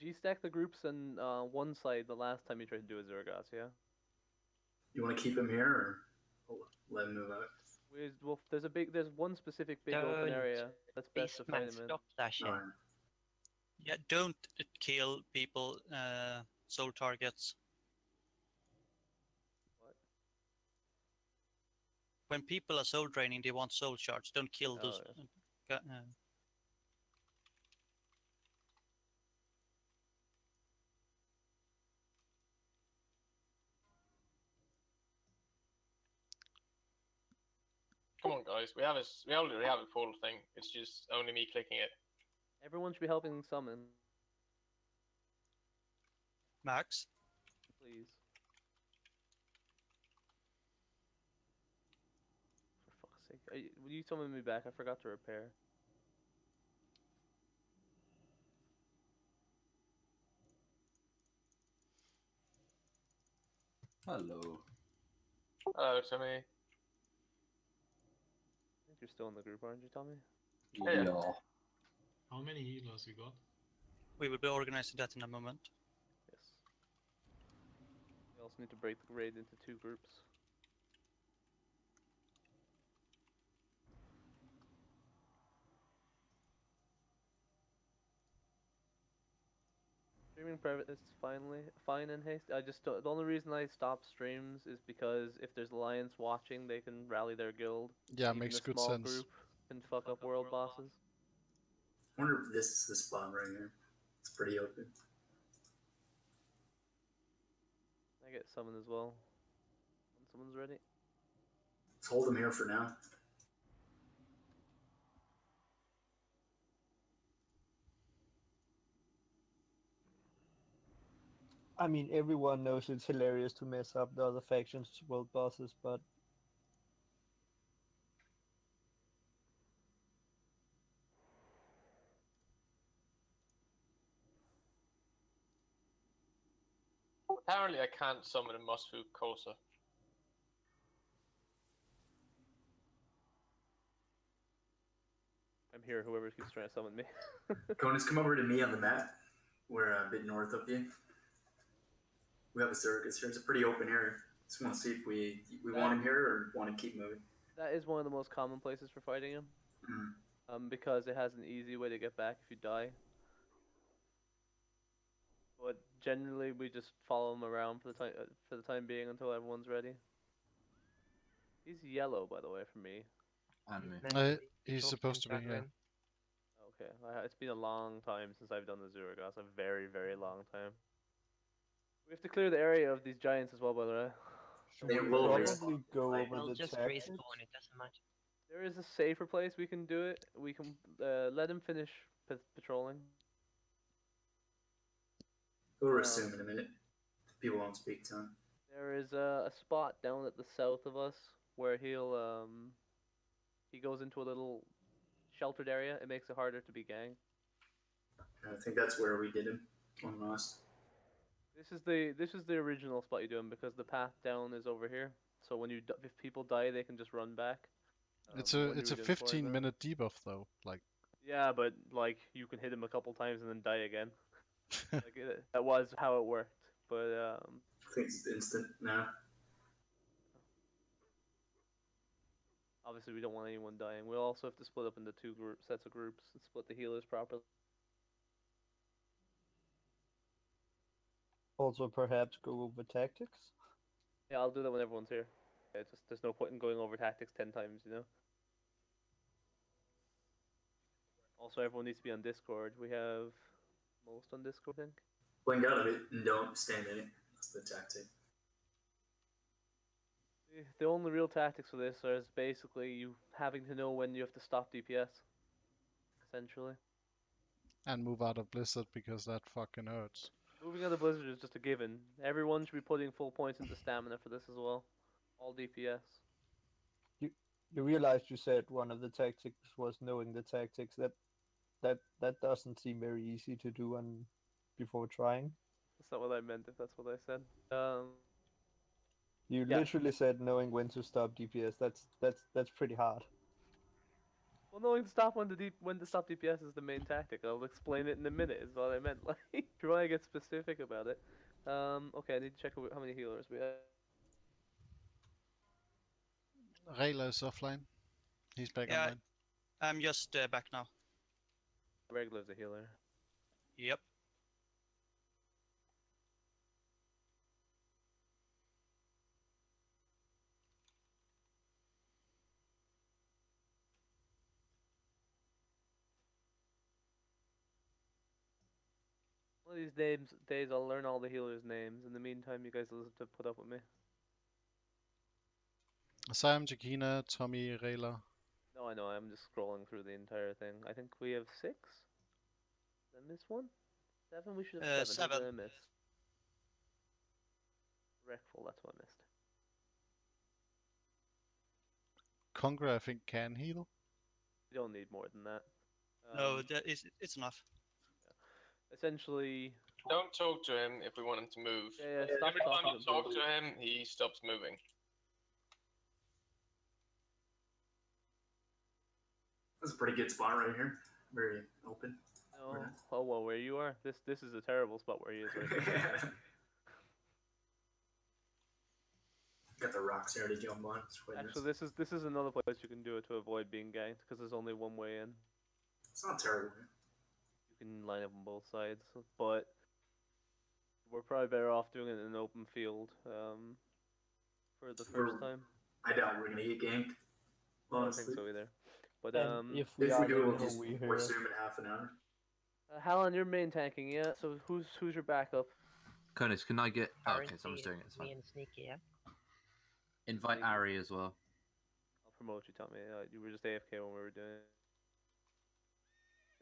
G-stack the groups on one side the last time you tried to do Azuregos, yeah? You want to keep him here, or let him move out? Well, there's one specific big open area that's best to fight him in. Stop flashing. Alright. Yeah, don't kill people, soul targets. What? When people are soul draining, they want soul shards. Don't kill those. Yeah. Come on, guys. We already have a full thing. It's just only me clicking it. Everyone should be helping summon, Max? please. For fuck's sake. Will you summon me back? I forgot to repair. Hello. Hello, Timmy. I think you're still in the group, aren't you, Tommy? Yeah. How many healers you got? We will be organizing that in a moment. Yes. We also need to break the raid into 2 groups. Streaming private is fine in haste. The only reason I stop streams is because if there's alliance watching, they can rally their guild. Yeah, Even makes a good small sense. group can fuck up world bosses. I wonder if this is the spot right here. It's pretty open. I get summoned as well. When someone's ready. Let's hold him here for now. I mean, everyone knows it's hilarious to mess up the other factions' world bosses, but Apparently, I can't summon a Musfu Kosa. I'm here, whoever keeps trying to summon me. Conus, come over to me on the map. We're a bit north of you. We have Azuregos here. It's a pretty open area. Just want to see if we want him here or want to keep moving. That is one of the most common places for fighting him. Because it has an easy way to get back if you die. But generally, we just follow him around for the time being until everyone's ready. He's yellow, by the way, for me. And me. He's supposed to be here. Okay, it's been a long time since I've done the Azuregos. A very, very long time. We have to clear the area of these giants as well, by the way. They we'll will probably go over We'll the just tactics. respawn, it doesn't matter. There is a safer place we can do it. We can let him finish patrolling. We'll resume in a minute. People won't speak to him. There is a spot down at the south of us where he goes into a little sheltered area. It makes it harder to be ganged. I think that's where we did him on last. This is the original spot you do him because the path down is over here. So when if people die, they can just run back. It's a 15-minute debuff though. Like. Yeah, but like you can hit him a couple times and then die again. That was how it worked. But I think it's instant now. obviously we don't want anyone dying. We'll also have to split up into 2 sets of groups and split the healers properly. Also, perhaps go over tactics. Yeah, I'll do that when everyone's here. Yeah, there's no point in going over tactics 10 times, you know. Also, everyone needs to be on Discord. We have most on Discord, I think. Blink out of it and don't stand in it. That's the tactic. The only real tactics for this is basically you having to know when you have to stop DPS, essentially. And move out of Blizzard because that fucking hurts. Moving out of Blizzard is just a given. Everyone should be putting full points into stamina for this as well. All DPS. You realized you said one of the tactics was knowing the tactics. That doesn't seem very easy to do before trying. That's not what I meant, if that's what I said. You literally said knowing when to stop DPS. That's pretty hard. Well, knowing to stop when to stop DPS is the main tactic. I'll explain it in a minute. Is what I meant. Like, if you want to get specific about it. Okay, I need to check how many healers we have. Rayla is offline. He's back Yeah, online. I'm just back now. Regular's a healer. Yep. One of these days, I'll learn all the healers' names. In the meantime, you guys will have to put up with me. Sam, Jakina, Tommy, Rayla. No, I know. I'm just scrolling through the entire thing. I think we have 6. Did I miss one? 7. We should have 7. Who 7. did I miss? Wreckful. That's what I missed. Congra, I think, can heal. You don't need more than that. No, it's enough. Essentially. Don't talk to him if we want him to move. Yeah, stop Every time talking you talk to him, he stops moving. That's a pretty good spot right here. Very open. No. Oh well, where you are? This is a terrible spot where he is right now. Got the rocks there to jump on. Actually, this is another place you can do it to avoid being ganked because there's only one way in. It's not terrible. You can line up on both sides, but we're probably better off doing it in an open field for the first time. I doubt we're gonna get ganked. I don't Honestly. think so either. But And if if are, we do, then we'll just we force him in half an hour. Halon, you're main tanking, yeah. So who's your backup? Konis, can I get? Oh, okay, Currency, someone's doing it. It's me fine. and Sneaky, yeah. Invite Ari as well. I'll promote you, Tommy. You were just AFK when we were doing it.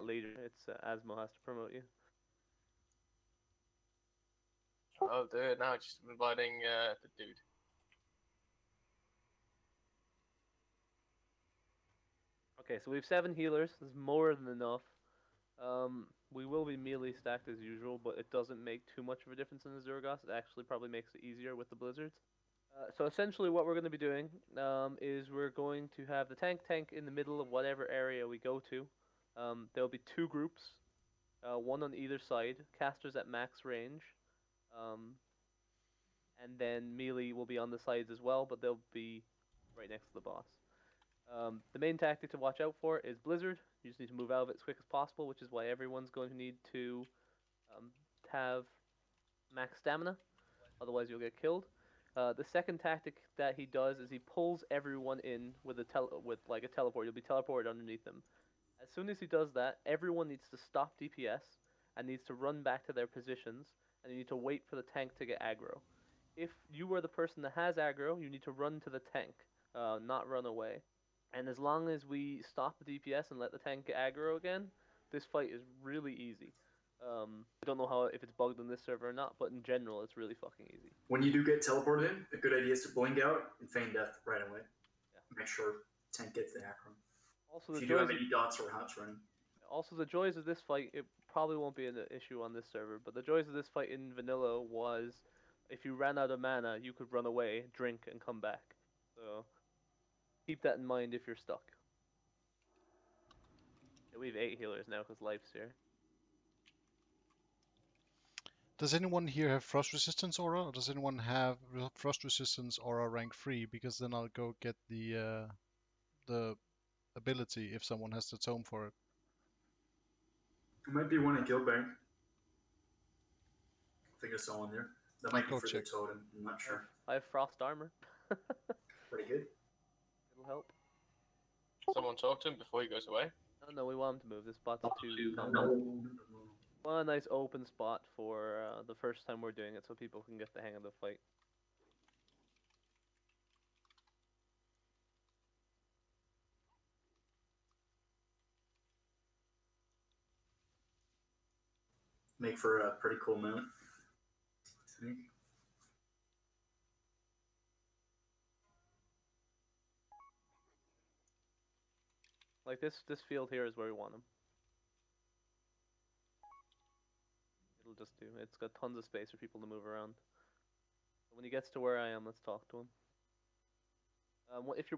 Later, it's Asmo has to promote you. Oh, dude, now just inviting the dude. Okay, so we have 7 healers. There's more than enough. We will be melee stacked as usual, but it doesn't make too much of a difference in the Azuregos. It actually probably makes it easier with the blizzards. So essentially what we're going to be doing is we're going to have the tank in the middle of whatever area we go to. There'll be 2 groups, one on either side, casters at max range. And then melee will be on the sides as well, but they'll be right next to the boss. The main tactic to watch out for is Blizzard. You just need to move out of it as quick as possible, which is why everyone's going to need to have max stamina, otherwise you'll get killed. The second tactic that he does is he pulls everyone in with a teleport. You'll be teleported underneath them. As soon as he does that, everyone needs to stop DPS and needs to run back to their positions, and you need to wait for the tank to get aggro. If you are the person that has aggro, you need to run to the tank, not run away. And as long as we stop the DPS and let the tank get aggro again, this fight is really easy. I don't know if it's bugged on this server or not, but in general, it's really fucking easy. When you do get teleported in, a good idea is to blink out and feign death right away. Yeah. Make sure tank gets the aggro. Also, if you do have any dots or hots running. Also, the joys of this fight, it probably won't be an issue on this server, but the joys of this fight in vanilla was if you ran out of mana, you could run away, drink, and come back. So keep that in mind if you're stuck. Yeah, we have 8 healers now because Life's here. Does anyone here have frost resistance aura, or does anyone have frost resistance aura rank 3? Because then I'll go get the ability if someone has the tome for it. There might be one in Guildbank. I think I saw one there. That might be for check. the totem. I'm not sure. I have frost armor. Pretty good. It'll help. Someone talk to him before he goes away. No, we want him to move. This spot's too. No. Want a nice open spot for the first time we're doing it, so people can get the hang of the fight. Make for a pretty cool mount, I think. Like this field here is where we want him. It'll just do. It's got tons of space for people to move around. When he gets to where I am, let's talk to him.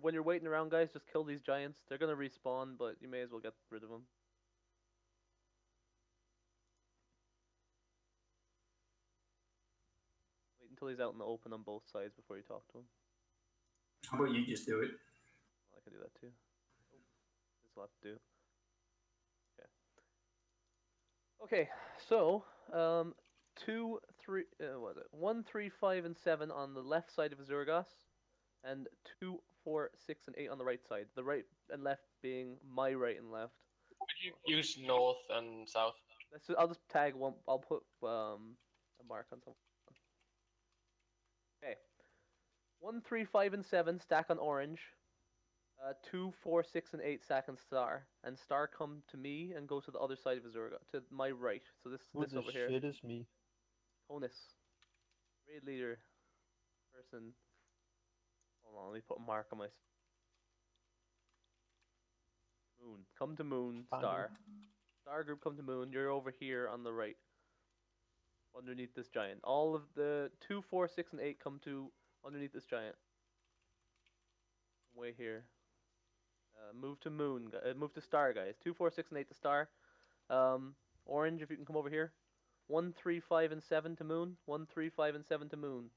When you're waiting around, guys, just kill these giants. They're gonna respawn, but you may as well get rid of them. Wait until he's out in the open on both sides before you talk to him. How about you just do it? I can do that too. Oh, this will have to do. Okay, so 2, 3, what was it? 1, 3, 5, and 7 on the left side of Azuregos, and 2, 4, 6, and 8 on the right side. The right and left being my right and left. Would you use north and south? I'll just tag one. I'll put a mark on someone. Okay. 1, 3, 5, and 7 stack on orange. 2, 4, 6, and 8 stack on star. And star come to me and go to the other side of Azurga, to my right. So this over here. Shit is me. Honus. Raid leader. Person. Hold on, let me put a mark on my... Moon. Come to moon, star. Star group come to moon. You're over here on the right. Underneath this giant. All of the 2, 4, 6, and 8 come to underneath this giant. Way here. Move to moon. Move to star, guys. 2, 4, 6, and 8 to star. Orange, if you can come over here. 1, 3, 5, and 7 to moon. 1, 3, 5, and 7 to moon.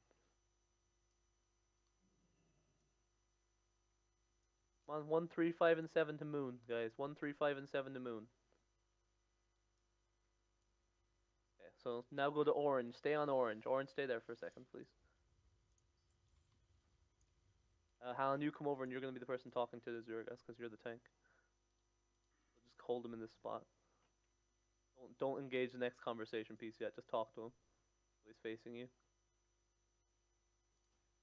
Come on, 1, 3, 5, and 7 to moon, guys. 1, 3, 5, and 7 to moon. Okay, so now go to orange. Stay on orange. Orange, stay there for a second, please. Hallen, you come over and you're going to be the person talking to the Azuregos because you're the tank. So just hold him in this spot. Don't engage the next conversation piece yet. Just talk to him. So he's facing you.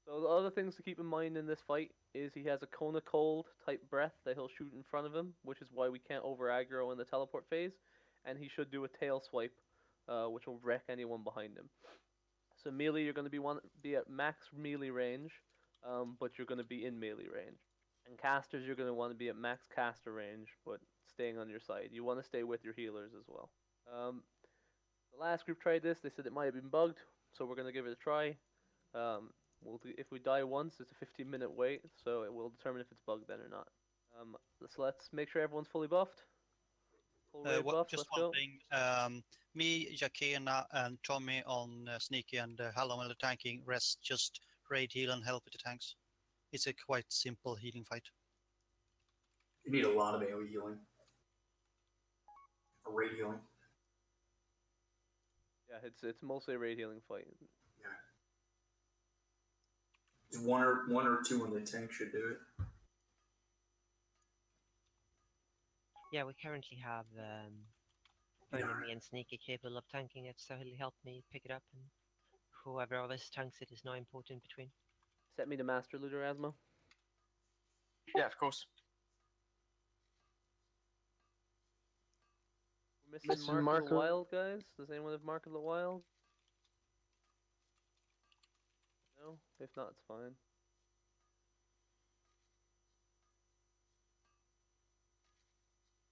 So the other things to keep in mind in this fight is he has a Kona Cold type breath that he'll shoot in front of him, which is why we can't over aggro in the teleport phase. And he should do a tail swipe, which will wreck anyone behind him. So melee, you're going to be at max melee range. But you're going to be in melee range. And casters, you're going to want to be at max caster range, but staying on your side. You want to stay with your healers as well. The last group tried this. They said it might have been bugged, so we're going to give it a try. If we die once, it's a 15-minute wait, so it will determine if it's bugged then or not. So let's make sure everyone's fully buffed. Full raid buff, just let's one go. thing. Me, Jakena, and Tommy on sneaky and Hallam on the tanking. Rest just raid heal and help with the tanks. It's a quite simple healing fight. You need a lot of AoE healing. Or raid healing. Yeah, it's mostly a raid healing fight. Yeah. Just one or two on the tank should do it. Yeah, we currently have me and Sneaky capable of tanking it, so he'll help me pick it up, and whoever else tanks it is not important between. Set me to Master Looter, Asmo. Yeah, of course. We're missing Mark of the Wild, guys. Does anyone have Mark of the Wild? No? If not, it's fine.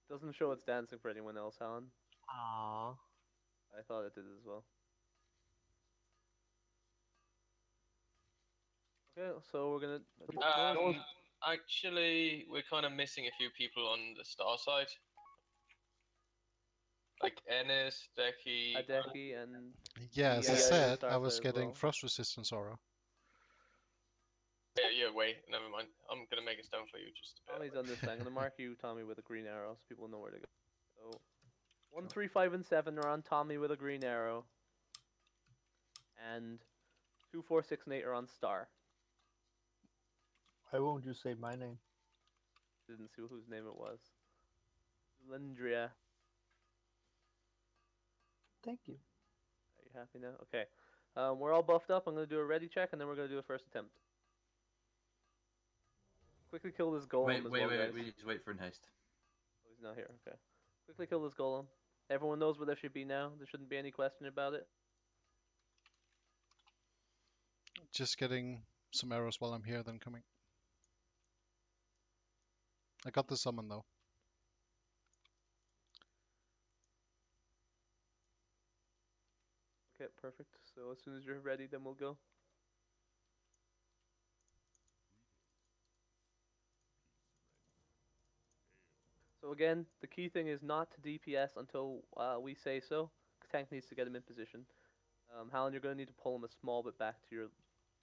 Doesn't show it's dancing for anyone else, Alan. Aww. I thought it did as well. Okay, so we're gonna... Actually, we're kind of missing a few people on the star side. Like Ennis, Deki... Adeki, and... Yeah, as I Yeah, said, Star I was side as getting well. frost resistance aura. Yeah, wait, never mind. I'm gonna make a stone for you, just... Tommy's on this side. I'm gonna mark you, Tommy, with a green arrow so people know where to go. So, 1, 3, 5, and 7 are on Tommy with a green arrow. And 2, 4, 6, and 8 are on Star. Why won't you say my name? Didn't see whose name it was. Lindria. Thank you. Are you happy now? Okay. We're all buffed up. I'm gonna do a ready check, and then we're gonna do a first attempt. Quickly kill this golem as well, guys. We need to wait for an haste. Oh, he's not here. Okay. Quickly kill this golem. Everyone knows where there should be now. There shouldn't be any question about it. Just getting some arrows while I'm here, then coming. I got the summon though. Okay, perfect. So as soon as you're ready, then we'll go. So again, the key thing is not to DPS until we say so. Tank needs to get him in position. Hallen, you're going to need to pull him a small bit back to your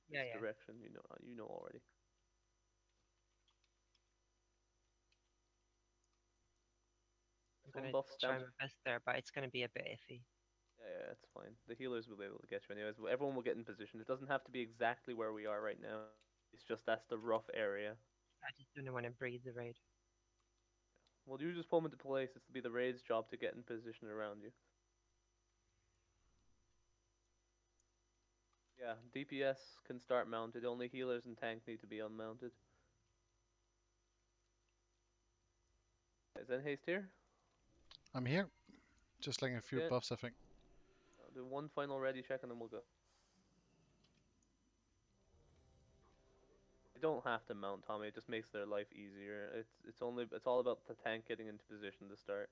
Yeah, yeah. direction. You know already. I'm One gonna buff try stamp. my best there, but it's gonna be a bit iffy. Yeah, it's fine. The healers will be able to get you anyways. Everyone will get in position. It doesn't have to be exactly where we are right now. It's just that's the rough area. I just don't want to breathe the raid. Well, you just pull them into place. It's to be the raid's job to get in position around you. Yeah, DPS can start mounted. Only healers and tank need to be unmounted. Is any haste here? I'm here. Just like a few Okay. buffs, I think. I'll do one final ready check and then we'll go. You don't have to mount, Tommy. It just makes their life easier. It's all about the tank getting into position to start.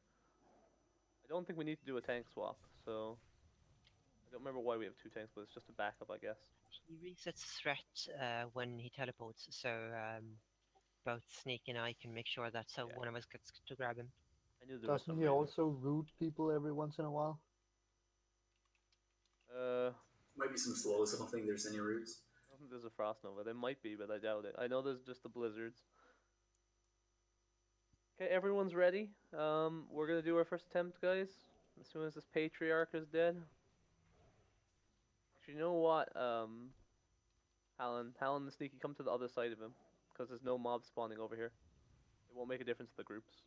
I don't think we need to do a tank swap, so I don't remember why we have two tanks, but it's just a backup, I guess. He resets threat when he teleports, so both Sneak and I can make sure that Yeah. one of us gets to grab him. I knew there was Doesn't some he reason. also root people every once in a while? Might be some slows. I don't think there's any roots. I don't think there's a Frost Nova. There might be, but I doubt it. I know there's just the blizzards. Okay, everyone's ready. We're gonna do our first attempt, guys. As soon as this patriarch is dead. Actually, you know what? Hallen and Sneaky, come to the other side of him, because there's no mob spawning over here. It won't make a difference to the groups.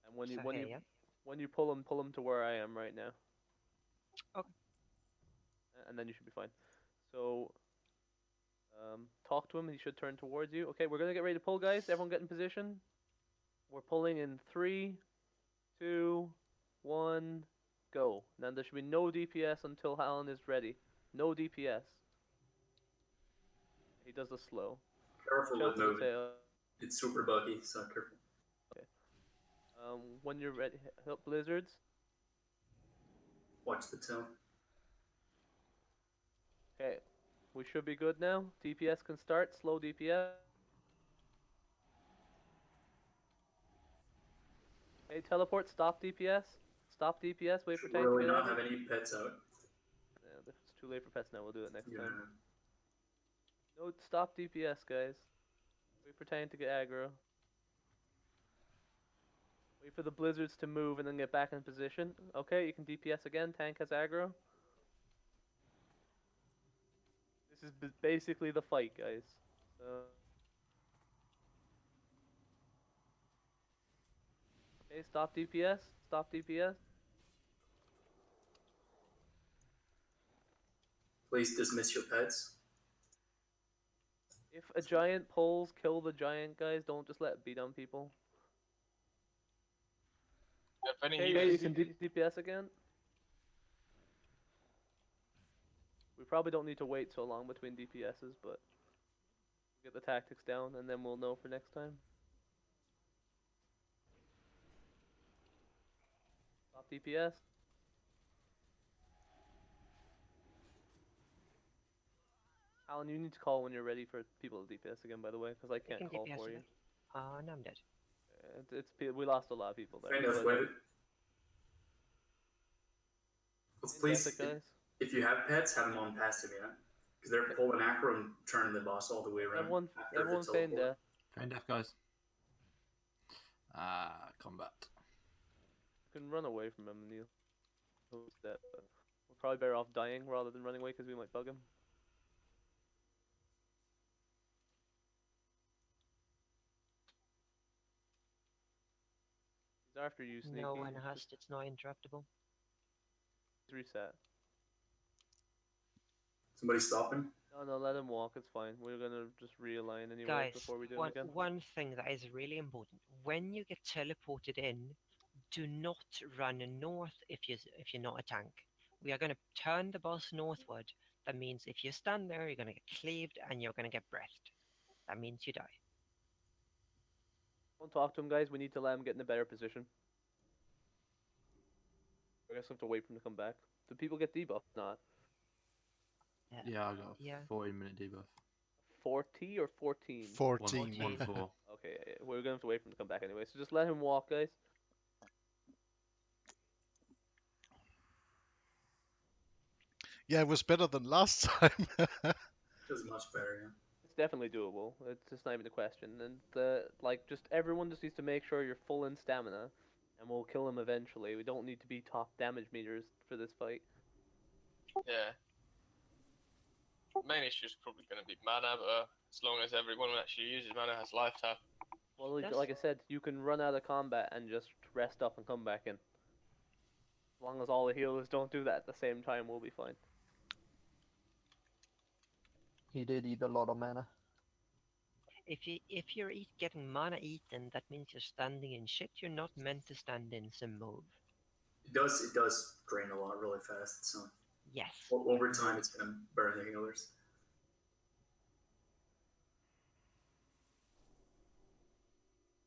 And when you So here, yeah? when you pull him to where I am right now. Okay. And then you should be fine. So, talk to him. He should turn towards you. Okay, we're gonna get ready to pull, guys. Everyone get in position. We're pulling in 3, 2, 1, go. Now there should be no DPS until Hallen is ready. No DPS. He does the slow. Careful Shout with to the moving. tail. It's super buggy, so careful. When you're ready, help blizzards. Watch the tail. Okay, we should be good now. DPS can start. Slow DPS. Okay, teleport. Stop DPS. Stop DPS. Wait for tank to Really get not ready. have any pets out. Yeah, it's too late for pets now. We'll do it next Yeah. time. No, stop DPS, guys. Wait for tank to get aggro. Wait for the blizzards to move and then get back in position. Okay, you can DPS again. Tank has aggro. This is basically the fight, guys. So... Okay, stop DPS. Stop DPS. Please dismiss your pets. If a giant pulls, kill the giant, guys. Don't just let it beat on people. If any Okay, healers, you can DPS again. We probably don't need to wait so long between DPSs, but we'll get the tactics down and then we'll know for next time. Stop DPS. Alan, you need to call when you're ready for people to DPS again, by the way, because I You can't can call DPS for you. again. No, I'm dead. We lost a lot of people there. Kind of but- wait. Please, Fantastic, guys. if you have pets, have them on passive, yeah? Because they're pulling acro and turning the boss all the way around. Everyone, after the everyone's saying teleport. death. Train death, guys. Combat. You can run away from him, Neil. Who's dead, but we're probably better off dying rather than running away because we might bug him. He's after you, Sneaky. No one has. Just It's not interruptible. reset. Somebody stopping? No, let him walk. It's fine. We're gonna just realign anyway Guys, before we do it one, again. one thing that is really important: when you get teleported in, do not run north if you're not a tank. We are going to turn the boss northward. That means if you stand there, you're going to get cleaved and you're going to get breathed. That means you die. Don't talk to him, guys. We need to let him get in a better position. I guess we have to wait for him to come back. Do people get debuffed? Not. Yeah, I got a Yeah. 14-minute debuff. 40 or 14? 14. 1-4. Okay, yeah, we're gonna have to wait for him to come back anyway. So just let him walk, guys. Yeah, it was better than last time. It was much better. Yeah. It's definitely doable. It's just not even a question. And just everyone just needs to make sure you're full in stamina, and we'll kill him eventually. We don't need to be top damage meters for this fight. Yeah. Main issue is probably going to be mana, but as long as everyone who actually uses mana has life tap. Well, like I said, you can run out of combat and just rest up and come back in. As long as all the healers don't do that at the same time, we'll be fine. He did eat a lot of mana. If you're getting mana eaten, that means you're standing in shit you're not meant to stand in, so move. It does drain a lot really fast. So Yes. over time, it's gonna burn the healers.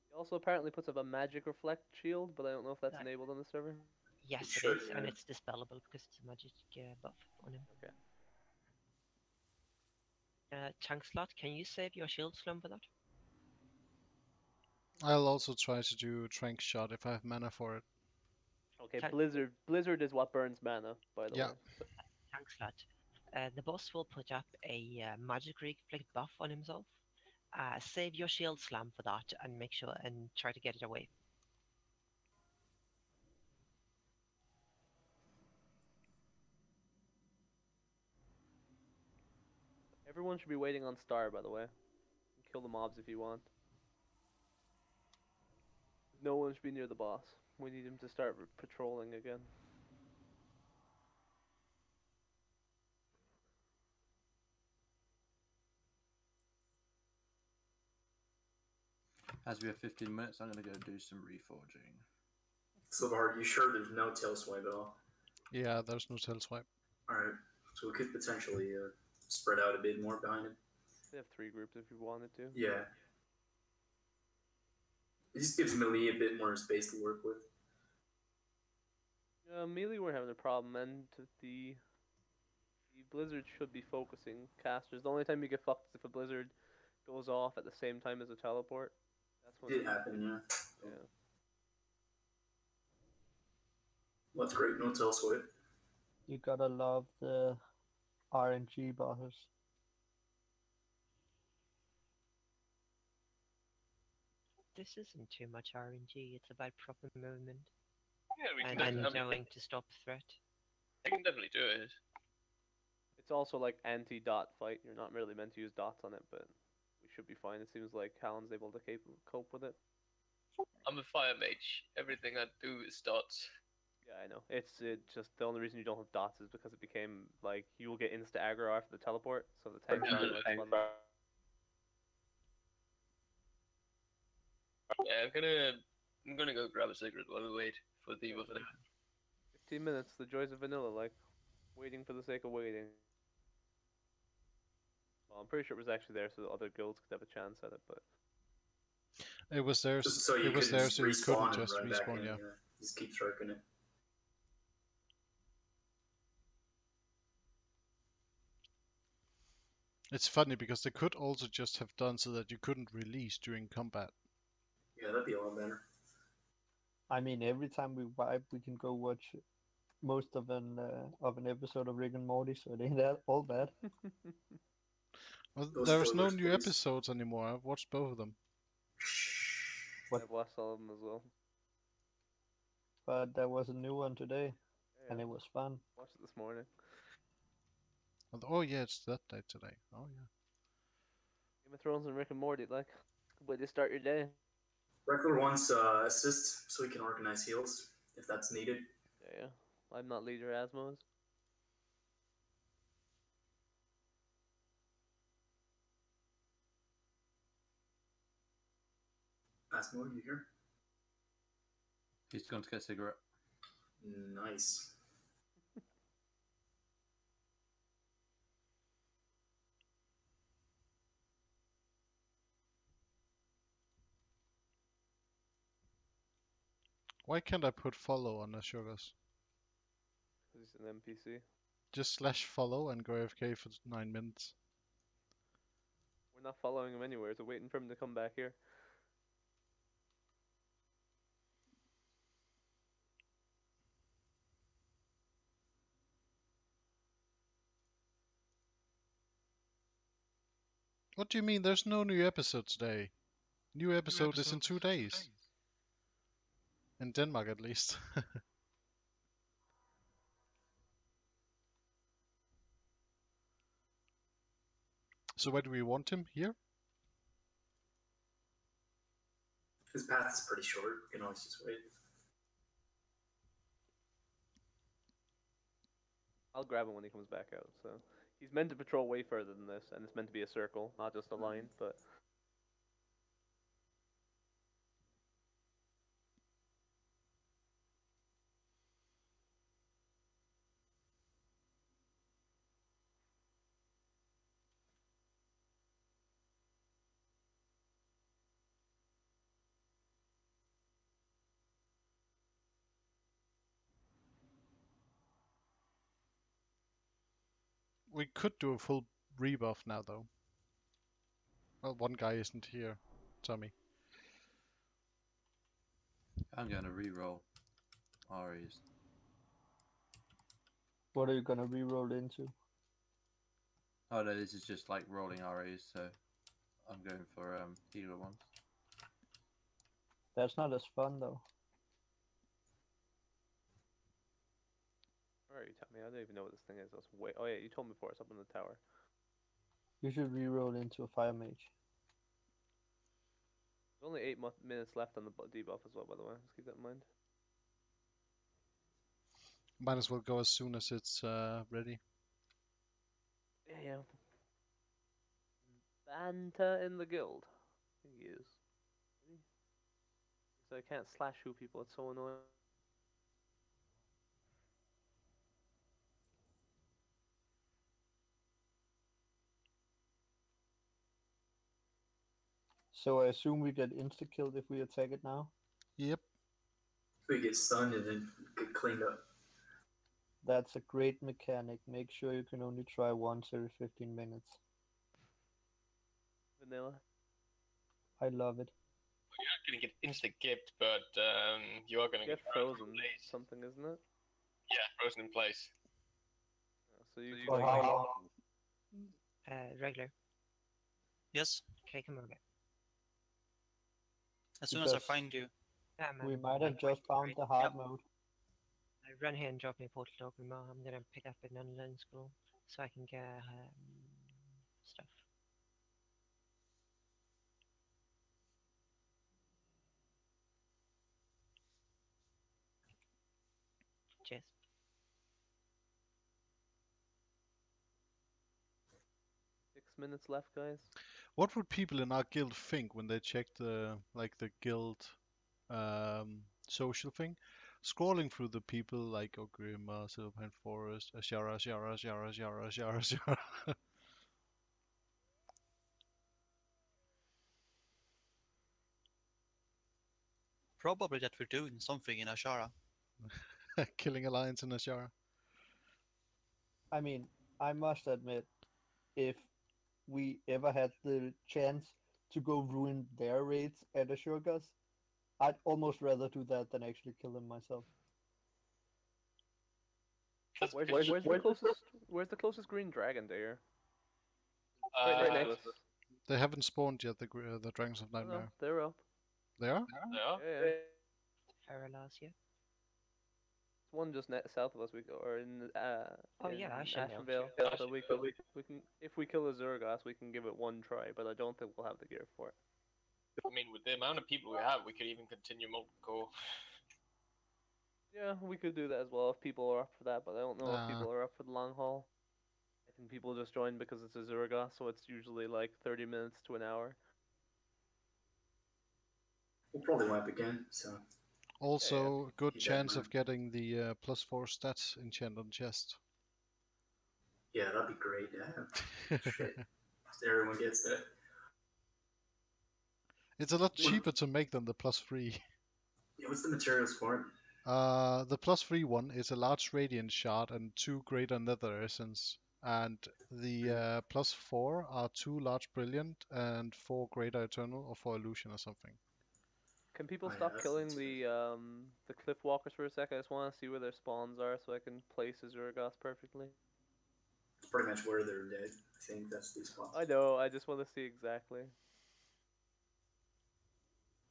He also apparently puts up a magic reflect shield, but I don't know if that's enabled on the server. Yes, It it should, is, yeah. and it's dispellable because it's a magic buff on him. Okay. Tank slot, can you save your shield slum for that? I'll also try to do Trank Shot if I have mana for it. Okay, Blizzard is what burns mana, by the way. So, Tank slot. The boss will put up a magic reflect buff on himself. Save your shield slam for that and make sure and try to get it away. everyone should be waiting on Star, by the way. Kill the mobs if you want. No one should be near the boss. We need him to start patrolling again. As we have 15 minutes, I'm going to go do some reforging. Silverheart, you sure there's no tail swipe at all? Yeah, there's no tail swipe. Alright, so we could potentially spread out a bit more behind it. We have 3 groups if you wanted to. Yeah. It just gives melee a bit more space to work with. Melee we're having a problem, and the Blizzard should be focusing casters. The only time you get fucked is if a Blizzard goes off at the same time as a teleport. That's when It did happen, yeah. Yeah. Well, that's great, no tail swipe. You gotta love the RNG bosses. This isn't too much RNG, it's about proper movement Yeah, we can and definitely, knowing to stop threat. I can definitely do it. It's also like anti-dot fight. You're not really meant to use dots on it, but we should be fine. It seems like Callan's able to cope with it. I'm a fire mage. Everything I do is dots. Yeah, I know. It's just the only reason you don't have dots is because it became like you will get insta aggro after the teleport, so the tanks Yeah, aren't like fun. Yeah, I'm gonna go grab a cigarette while we wait for the evil thing. 15 minutes, the joys of vanilla, like waiting for the sake of waiting. Well, I'm pretty sure it was actually there so that other guilds could have a chance at it, but It was there. Just so you It was could there, just so you respawn couldn't and just run back respawn. in, Yeah. Just keep sharking it. It's funny because they could also just have done so that you couldn't release during combat. Yeah, that'd be a lot better. I mean, every time we wipe, we can go watch most of an episode of Rick and Morty, so it ain't that all bad. Well, Those there's no spoilers, new please. episodes anymore. I've watched both of them. What? I've watched all of them as well. But there was a new one today, Yeah, and it was fun. watched it this morning. Oh yeah, it's that day today. Oh yeah. Game of Thrones and Rick and Morty, like good way to start your day. Regular wants assist so he can organize heals if that's needed. Yeah. I'm not leader Asmos. Asmo, you here? He's gone to get a cigarette. Nice. Why can't I put follow on Azuregos? He's an NPC. Just slash follow and go AFK for 9 minutes. We're not following him anywhere, so waiting for him to come back here. What do you mean? There's no new episode today. New episode is in 2 days. In Denmark, at least. So where do we want him? Here? His path is pretty short. You can always just wait. I'll grab him when he comes back out. So he's meant to patrol way further than this, and it's meant to be a circle, not just a line. But We could do a full rebuff now, though. Well, one guy isn't here. Tommy. I'm going to re-roll Ari's. What are you gonna re-roll into? Oh no, this is just like rolling Ari's, so I'm going for healer ones. That's not as fun though. where are you, Tommy? I don't even know what this thing is. That's way. Oh yeah, you told me before. It's up in the tower. You should re-roll into a fire mage. There's only 8 minutes left on the debuff as well, by the way. Let's keep that in mind. Might as well go as soon as it's ready. Yeah. Banta in the guild. I think he is. So I can't slash shoot people. It's so annoying. So I assume we get insta-killed if we attack it now? Yep. We get stunned and then get cleaned up. That's a great mechanic. Make sure you can only try once every 15 minutes. Vanilla. I love it. You're not going to get insta-gipped, but you are going to Get get frozen. place. Something, isn't it? Yeah, frozen in place. So you For can, how long? Regular. Yes. Okay, come over. As soon as I Because find you. Yeah, man. We might have just found the hard mode. Run here and drop me a portal token. I'm gonna pick up an unlearn scroll so I can get stuff. Cheers. Six minutes left, guys. What would people in our guild think when they check the guild social thing? Scrolling through the people like Ogrima, Silverpine Forest, Ashara, Ashara, Ashara, Ashara, Ashara, Ashara. Probably that we're doing something in Ashara. Killing Alliance in Ashara. I mean, I must admit, if we ever had the chance to go ruin their raids at Azuregos, I'd almost rather do that than actually kill them myself. Where's the closest green dragon there? Right next to us. They haven't spawned yet, the Dragons of Oh, no, Nightmare. they're up. They are? Yeah. Faralasia. One just south of us. Or in Ashenvale. Ashenvale. So we can, if we kill a Azuregos, we can give it one try. But I don't think we'll have the gear for it. I mean, with the amount of people we have, we could even continue molten core. Yeah, we could do that as well if people are up for that. But I don't know if people are up for the long haul. I think people just join because it's a Azuregos, so it's usually like 30 minutes to an hour. We'll probably wipe again, so. Also, good Keep that in chance of mind. getting the +4 stats enchant on chest. Yeah, that'd be great to have. Shit. Everyone gets that. It's a lot cheaper to make than the +3. Yeah, what's the materials for it? The +3 one is a large radiant shard and 2 greater nether essence. And the +4 are 2 large brilliant and 4 greater eternal or 4 illusion or something. Can people Oh, yeah, stop that's killing expensive. the cliff walkers for a sec? I just want to see where their spawns are so I can place Azuregos perfectly. pretty much where they're dead. I think that's the spot. I know. I just want to see exactly.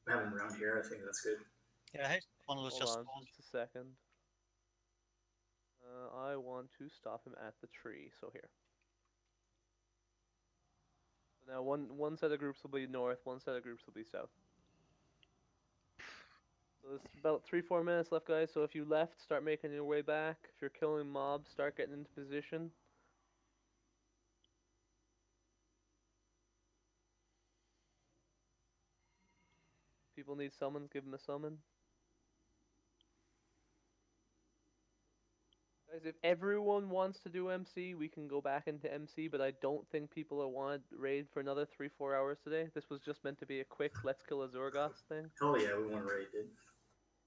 We have them around here. I think that's good. Yeah, hey, one was Hold just on, spawned. just a second. I want to stop him at the tree. So here. So now one set of groups will be north. One set of groups will be south. So there's about 3-4 minutes left, guys. So if you left, start making your way back. If you're killing mobs, start getting into position. People need summons, give them a summon. Guys, if everyone wants to do MC, we can go back into MC, but I don't think people will want to raid for another 3-4 hours today. This was just meant to be a quick let's kill Azuregos thing. Hell yeah, we want to raid, dude.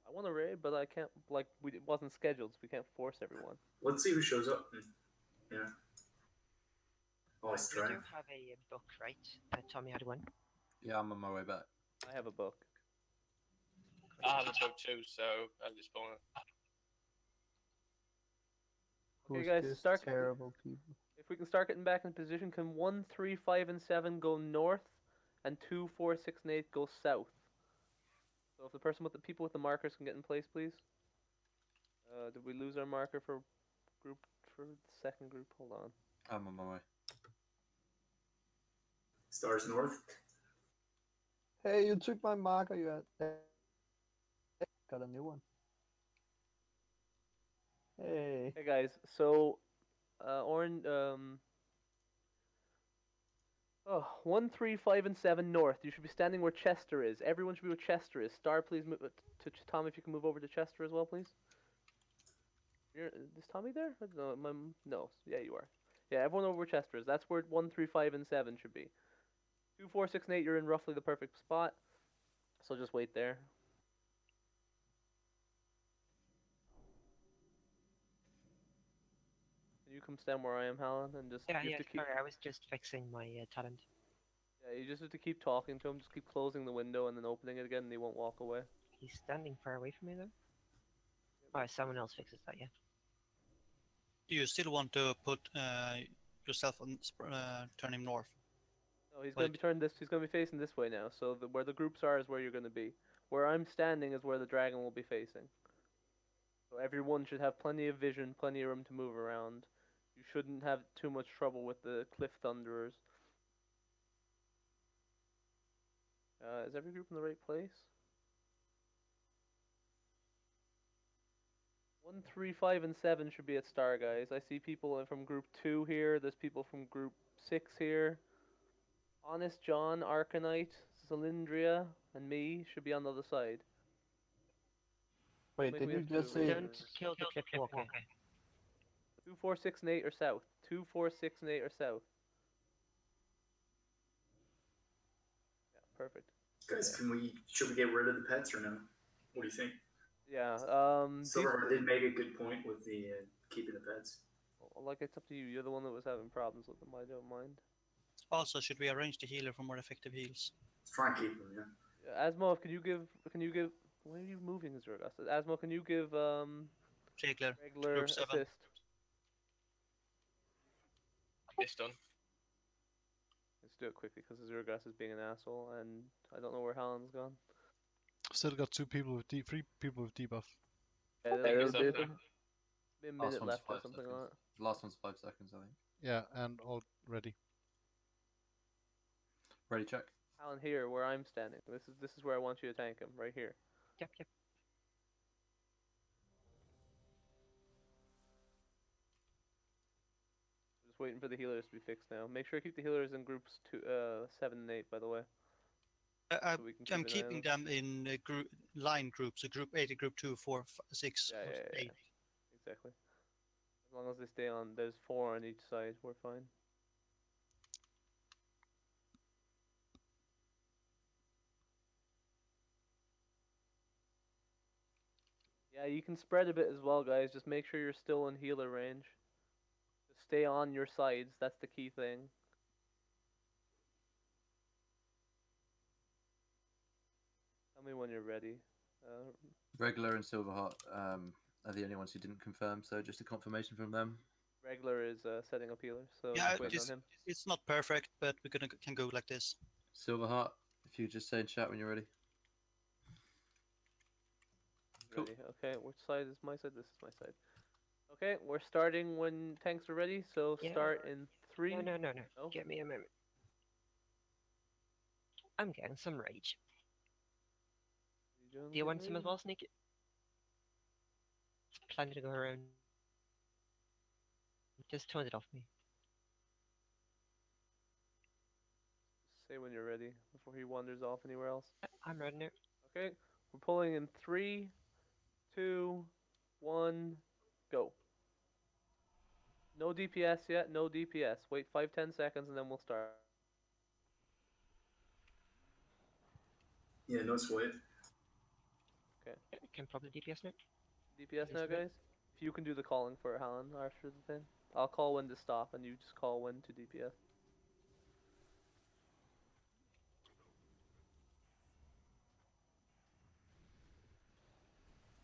I want to raid, but I can't, like, it wasn't scheduled, so we can't force everyone. Let's see who shows up. Yeah. Always You try. do have a book, right? Tommy had one. Yeah, I'm on my way back. I have a book. I have a book too, so I'll just spawn it. Okay, Who's guys, this start. terrible people? If we can start getting back in position, can 1, 3, 5, and 7 go north, and 2, 4, 6, and 8 go south? So if the person with the people with the markers can get in place, please. Did we lose our marker for the second group? Hold on. I'm on my way. Stars north. Hey, you took my marker. You had... got a new one. Hey. Hey guys, so orange 1, 3, 5, and 7 north. You should be standing where Chester is. Everyone should be where Chester is. Star, please move to Tom. If you can move over to Chester as well, please. Is Tommy there? No, no. Yeah, you are. Yeah, everyone over where Chester is. That's where 1, 3, 5, and 7 should be. 2, 4, 6, and 8. You're in roughly the perfect spot. So just wait there. You come stand where I am, Helen, and just Yeah, you yeah. have to keep. Sorry, I was just fixing my talent. Yeah, you just have to keep talking to him. Just keep closing the window and then opening it again, and he won't walk away. He's standing far away from me though. Oh, someone else fixes that, yeah. Do you still want to put yourself on turn him north? No, he's going to be turned this. He's going to be facing this way now. So where the groups are is where you're going to be. Where I'm standing is where the dragon will be facing. So everyone should have plenty of vision, plenty of room to move around. You shouldn't have too much trouble with the cliff thunderers. Is every group in the right place? 1, 3, 5, and 7 should be at star, guys. I see people from group 2 here. There's people from group 6 here. Honest John, Arcanite, Cylindria, and me should be on the other side. Wait, Like did we you have just to- say... Don't kill the cliff walker. 2, 4, 6, and 8 are south. 2, 4, 6, and 8 are south. Yeah, perfect. Guys, should we get rid of the pets or no? What do you think? Yeah, Silverheart did make a good point with the keeping the pets. like, it's up to you. You're the one that was having problems with them. I don't mind. Also, should we arrange the healer for more effective heals? Let's try and keep them, yeah. Asmo, can you give? Why are you moving, Azuregos? Asmo, can you give Regular regular group 7. assist? It's done. Let's do it quickly because Azuregos is being an asshole, and I don't know where Helen's gone. Still got 3 people with debuff. Yeah, Thank you, there's Seth. be a Last minute one's left or 5 something seconds. like that. The last one's 5 seconds, I think. Yeah, and all ready. Ready, check. Helen, here, where I'm standing. This is where I want you to tank him, right here. Yep, yep. Just waiting for the healers to be fixed now. Make sure you keep the healers in groups 7 and 8, by the way. So we can I'm keep an eye on keeping them in line groups, so group 8, group 2, 4, 6, Yeah, 8. exactly. As long as they stay on, there's 4 on each side, we're fine. Yeah, you can spread a bit as well, guys. Just make sure you're still in healer range. Just stay on your sides. That's the key thing. Tell me when you're ready. Regular and Silverheart are the only ones who didn't confirm, so just a confirmation from them. Regular is setting up healer, so Yeah, just waiting on him. it's not perfect, but we can go like this. Silverheart, if you just say in chat when you're ready. Cool. Ready. Okay, which side is my side? This is my side. Okay, we're starting when tanks are ready, so Yeah. start in 3. No. Oh. Give me a moment. I'm getting some rage. Do you want some as well, Sneaky? It's plenty to go around. Just turn it off me. Say when you're ready before he wanders off anywhere else. I'm ready now. Okay, we're pulling in 3, 2, 1, go. No DPS yet, no DPS. Wait 5-10 seconds and then we'll start. Yeah, no sweat. Okay. Can probably DPS now. DPS now, guys? If you can do the calling for it, Helen, after the thing. I'll call when to stop and you just call when to DPS.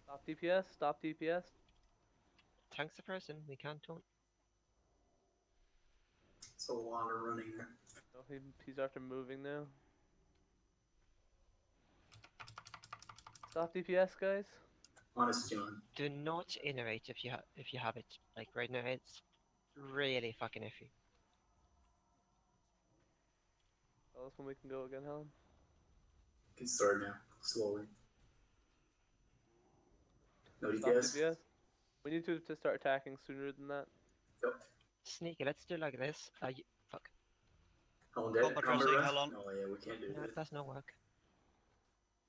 Stop DPS, stop DPS. Tank's the person, we can't taunt. It's a lot of running there. Oh, he's after moving now. Stop DPS, guys. Honest, John. Do not innovate if you have it. Like right now, it's really fucking iffy. Tell us when we can go again, Helen. Can start now, slowly. No Stop DPS. DPS. We need to start attacking sooner than that. Yep. Sneaky, let's do like this. Fuck. Helen dead. Combat Combat rushing, rush? Helen. Oh yeah, we can't do No, that. it does not work.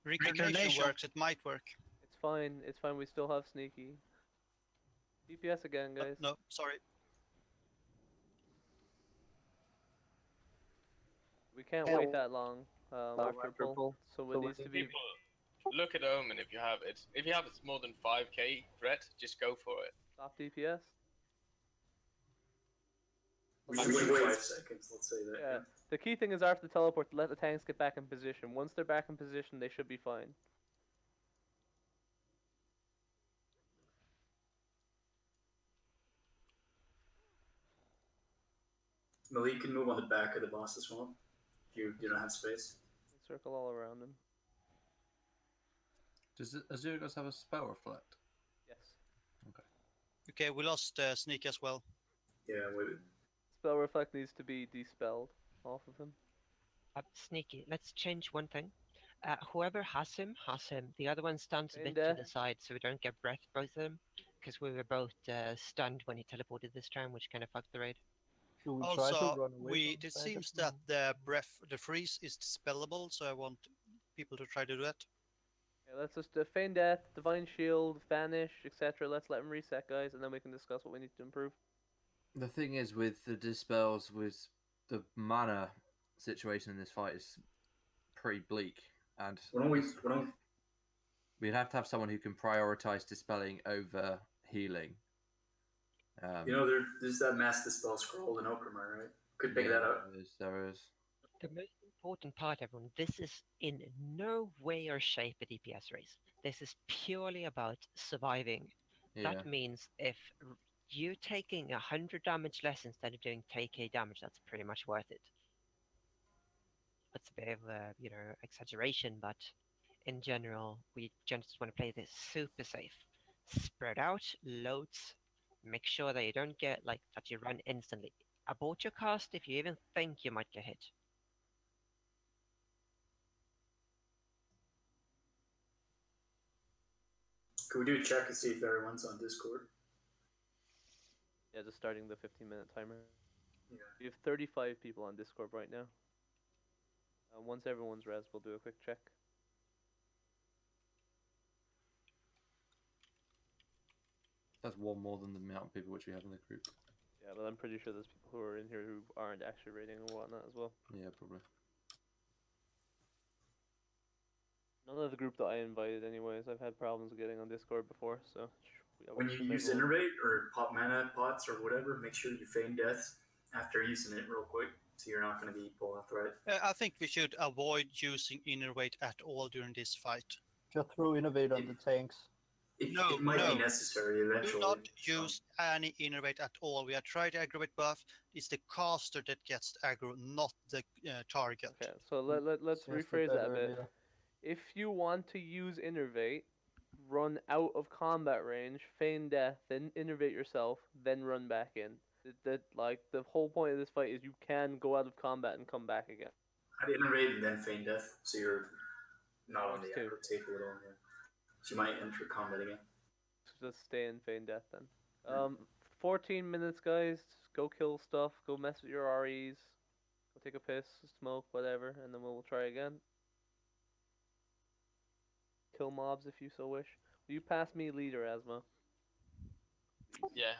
Reincarnation works. It might work. It's fine. It's fine. We still have sneaky. DPS again, guys. No, sorry. We can't Yeah, wait that long after pull. So it needs to be. People, look at Omen if you have it. If you have it's more than 5k threat, just go for it. Stop DPS. We should wait 5 seconds, let's say that. Yeah. The key thing is after the teleport, let the tanks get back in position. Once they're back in position, they should be fine. Malik can move on the back of the boss as well. If you don't have space. Circle all around him. Does Azuregos have a spell reflect? Yes. Okay, we lost Sneak as well. Yeah, wait. Spell reflect needs to be dispelled off of him. Sneaky, let's change one thing. Whoever has him, has him. The other one stands a And, bit to the side so we don't get breath, both of them. Because we were both stunned when he teleported this time, which kind of fucked the raid. Should we try to Also, run away from it the seems back? that the freeze is dispellable, so I want people to try to do that. Yeah, let's just feign death, divine shield, vanish, etc. Let's let him reset, guys, and then we can discuss what we need to improve. The thing is with the dispels, with the mana situation in this fight is pretty bleak, and we'd have to have someone who can prioritize dispelling over healing. There's that mass dispel scroll in Okramar, right? Could pick that up. There is. The most important part, everyone, this is in no way or shape a DPS race. This is purely about surviving. Yeah. That means if you taking 100 damage less instead of doing 10k damage, that's pretty much worth it. That's a bit of a, exaggeration, but in general, we just want to play this super safe. Spread out, loads, make sure that you don't get, that you run instantly. Abort your cast if you even think you might get hit. Can we do a check and see if everyone's on Discord? Yeah, just starting the 15-minute timer. Yeah. We have 35 people on Discord right now. Once everyone's res, we'll do a quick check. That's one more than the amount of people which we have in the group. Yeah, but I'm pretty sure there's people who are in here who aren't actually raiding and whatnot as well. Yeah, probably. None of the group that I invited anyways. I've had problems getting on Discord before, so... When you use Innervate or pop mana pots or whatever, make sure you feign death after using it real quick, so you're not going to be pulling a threat. I think we should avoid using Innervate at all during this fight. Just throw Innovate on the tanks. It might be necessary Do eventually. not use any innervate at all. We are trying to aggravate buff. It's the caster that gets aggro, not the target. Okay, so let's Says rephrase that that a bit. earlier. If you want to use Innervate, run out of combat range, feign death, then Innervate yourself, then run back in. Like the whole point of this fight is you can go out of combat and come back again. I'd innervate and then feign death, so you're not on the Works too. aggro table at all. Yeah. So you might enter combat again. So just stay in feign death then. 14 minutes, guys. Go kill stuff. Go mess with your REs. Go take a piss, smoke, whatever, and then we'll try again. Kill mobs if you so wish. Will you pass me leader, Asma? Yeah.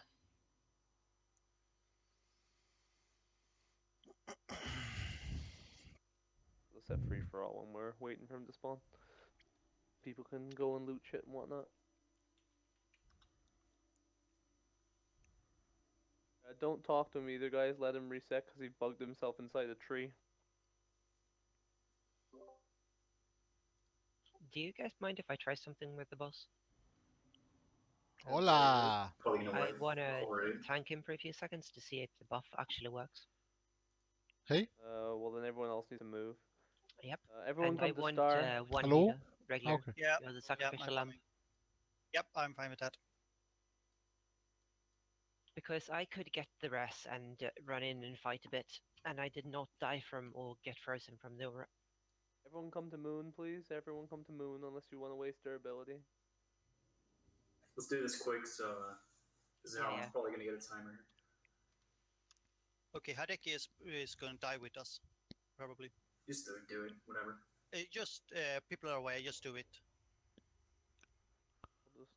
We'll set free for all when we're waiting for him to spawn. People can go and loot shit and whatnot. Don't talk to him either, guys. Let him reset because he bugged himself inside a tree. Do you guys mind if I try something with the boss? Hola! Probably gonna I win. want to Already. tank him for a few seconds to see if the buff actually works. Hey? Well then everyone else needs to move. Yep. Everyone And come I to want star. one Hello? healer, regular. Okay. Yeah. You're the I'm sacrificial lamb. coming. Yep, I'm fine with that. Because I could get the rest and run in and fight a bit, and I did not die from or get frozen from the aura. Everyone come to moon, please. Everyone come to moon unless you want to waste durability. Let's do this quick, so Zalen's Yeah. probably gonna get a timer. Okay, Hideki is going to die with us, probably. Just do it, whatever. Just people are away. Just do it.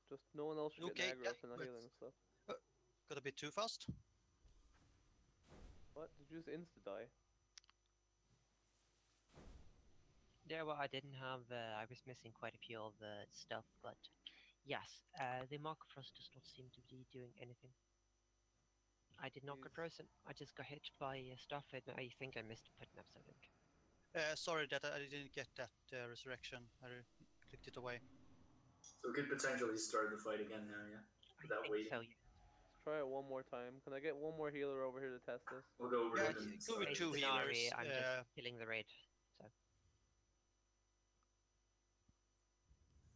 Just no one else should Okay, get aggro if they're not but- healing and stuff. Got a bit too fast. What? Did you just insta die? Yeah, well, I didn't have. I was missing quite a few of the stuff, but yes, the Mark of Frost does not seem to be doing anything. I did not get frozen. I just got hit by stuff, and I think I missed putting up something. Sorry that I didn't get that resurrection. I clicked it away. So we could potentially start the fight again now, yeah? Without waiting. So yeah. Let's try it one more time. Can I get one more healer over here to test this? We'll go over Yeah, to them. go with Based two on healers. Ari, I'm just killing the raid. So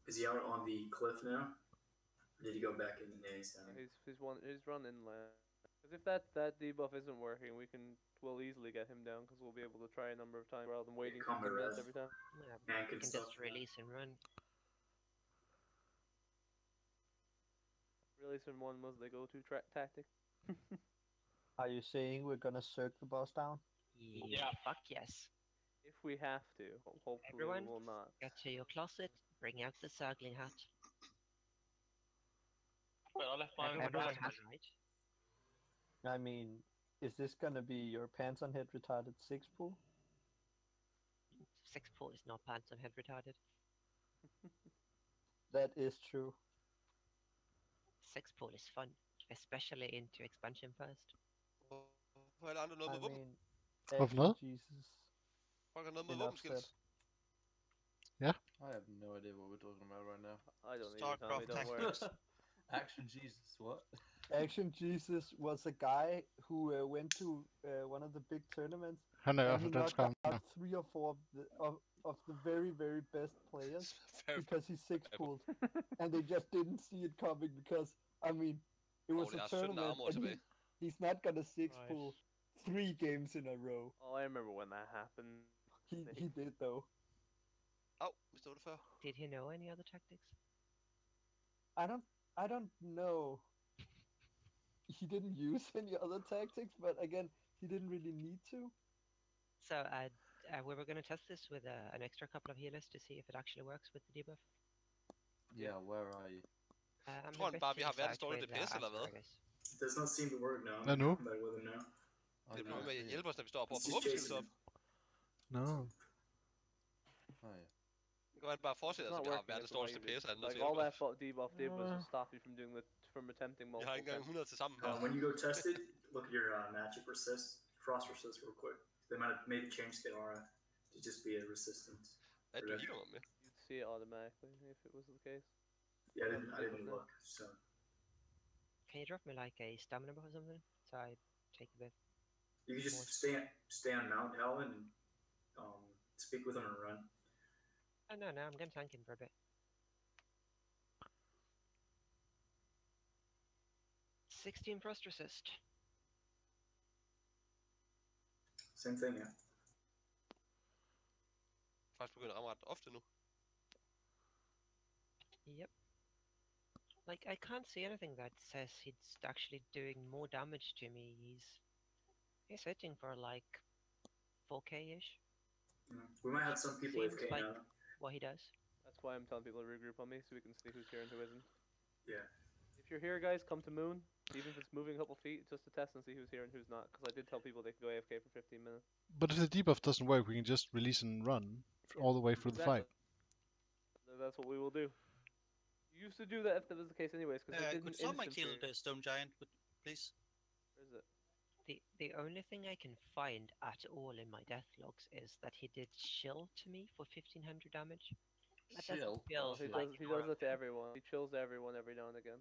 Is he out on the cliff now? Or did he go back in the maze down? He's run inland. Because if that debuff isn't working, we'll easily get him down because we'll be able to try a number of times rather than waiting for combat minutes res. every time. yeah, Tank we and can stuff. just release and run. Release in one was the go-to tactic. Are you saying we're gonna circ the boss down? Yeah. Fuck yes. If we have to, hopefully Everyone? we will not. Get to your closet. Bring out the circling hat. But I left mine. Everyone has, right? I mean, is this gonna be your pants on head retarded 6 pool? 6 pool is not pants on head retarded. That is true. 6 pool is fun, especially into expansion first. Hvad er der andre noget I med våben? mean, Hvorfor noget? Jesus. Folk har noget med Enough våbenskills. I have no idea what we're talking about right now. I don't need Starcraft Tommy, don't worry. tactics. Action Jesus, what? Action Jesus was a guy who went to one of the big tournaments Han er i hvert and he fald dansk knocked ham. out 3 or 4 of the very, very best players because he 6-pooled. And they just didn't see it coming because, I mean, it was der a er 17 tournament armor and tilbage. he's not gonna 6-pool 3 games in a row. Oh, I remember when that happened. He did though. Au, vi stod det før. Did he know any other tactics? I don't know. He didn't use any other tactics, but again, he didn't really need to. So we were going to test this with an extra couple of healers to see if it actually works with the debuff. Yeah, where are you? I'm Tror a han bit bare, vi to har the verdens side dårligste with, DPS, eller hvad? Azuregos. It does not seem to work now. Hvad nu? Combat with him now. Det er noget med at hjælpe os, når vi står og prøver It's at få just våbenskills chasing op. him. No. Oh, yeah. Det kan godt bare fortsætte, It's altså not vi har working. verdens It's not dårligste easy. DPS, og han er nødt Like til at all hjælpe that os. debuff did was just stop you from attempting Vi har multiple ikke engang times. 100 til sammen her. When you go test it, look at your magic resist, frost resist real quick. They might have made the change to aura to just be a resistance. Hvad er det, du hiver mig med? You'd see it automatically if it was the case. Yeah, I I'll didn't, I see didn't what's look. So Can you drop me like a stamina buff or something? So I take a bit. you can just More. stay on Mount Hell and speak with him and run. Oh no, I'm gonna tank him for a bit. 16 frost resist. Same thing, yeah. Faktisk begyndt at ramme ret ofte nu. Yep. Like, I can't see anything that says he's actually doing more damage to me. He's hitting for like 4k-ish. We might have some people Seems AFK like now. what he does. That's why I'm telling people to regroup on me so we can see who's here and who isn't. Yeah. If you're here, guys, come to Moon. Even if it's moving a couple feet, just to test and see who's here and who's not. Because I did tell people they could go AFK for 15 minutes. But if the debuff doesn't work, we can just release and run all the way through the fight. That's what we will do. You used to do that if that was the case anyways, because they didn't Could someone instant kill fear. the stone giant, please? Where is it? The only thing I can find at all in my death logs is that he did chill to me for 1500 damage. That doesn't Chill? feel He like does that to everyone. He chills everyone every now and again.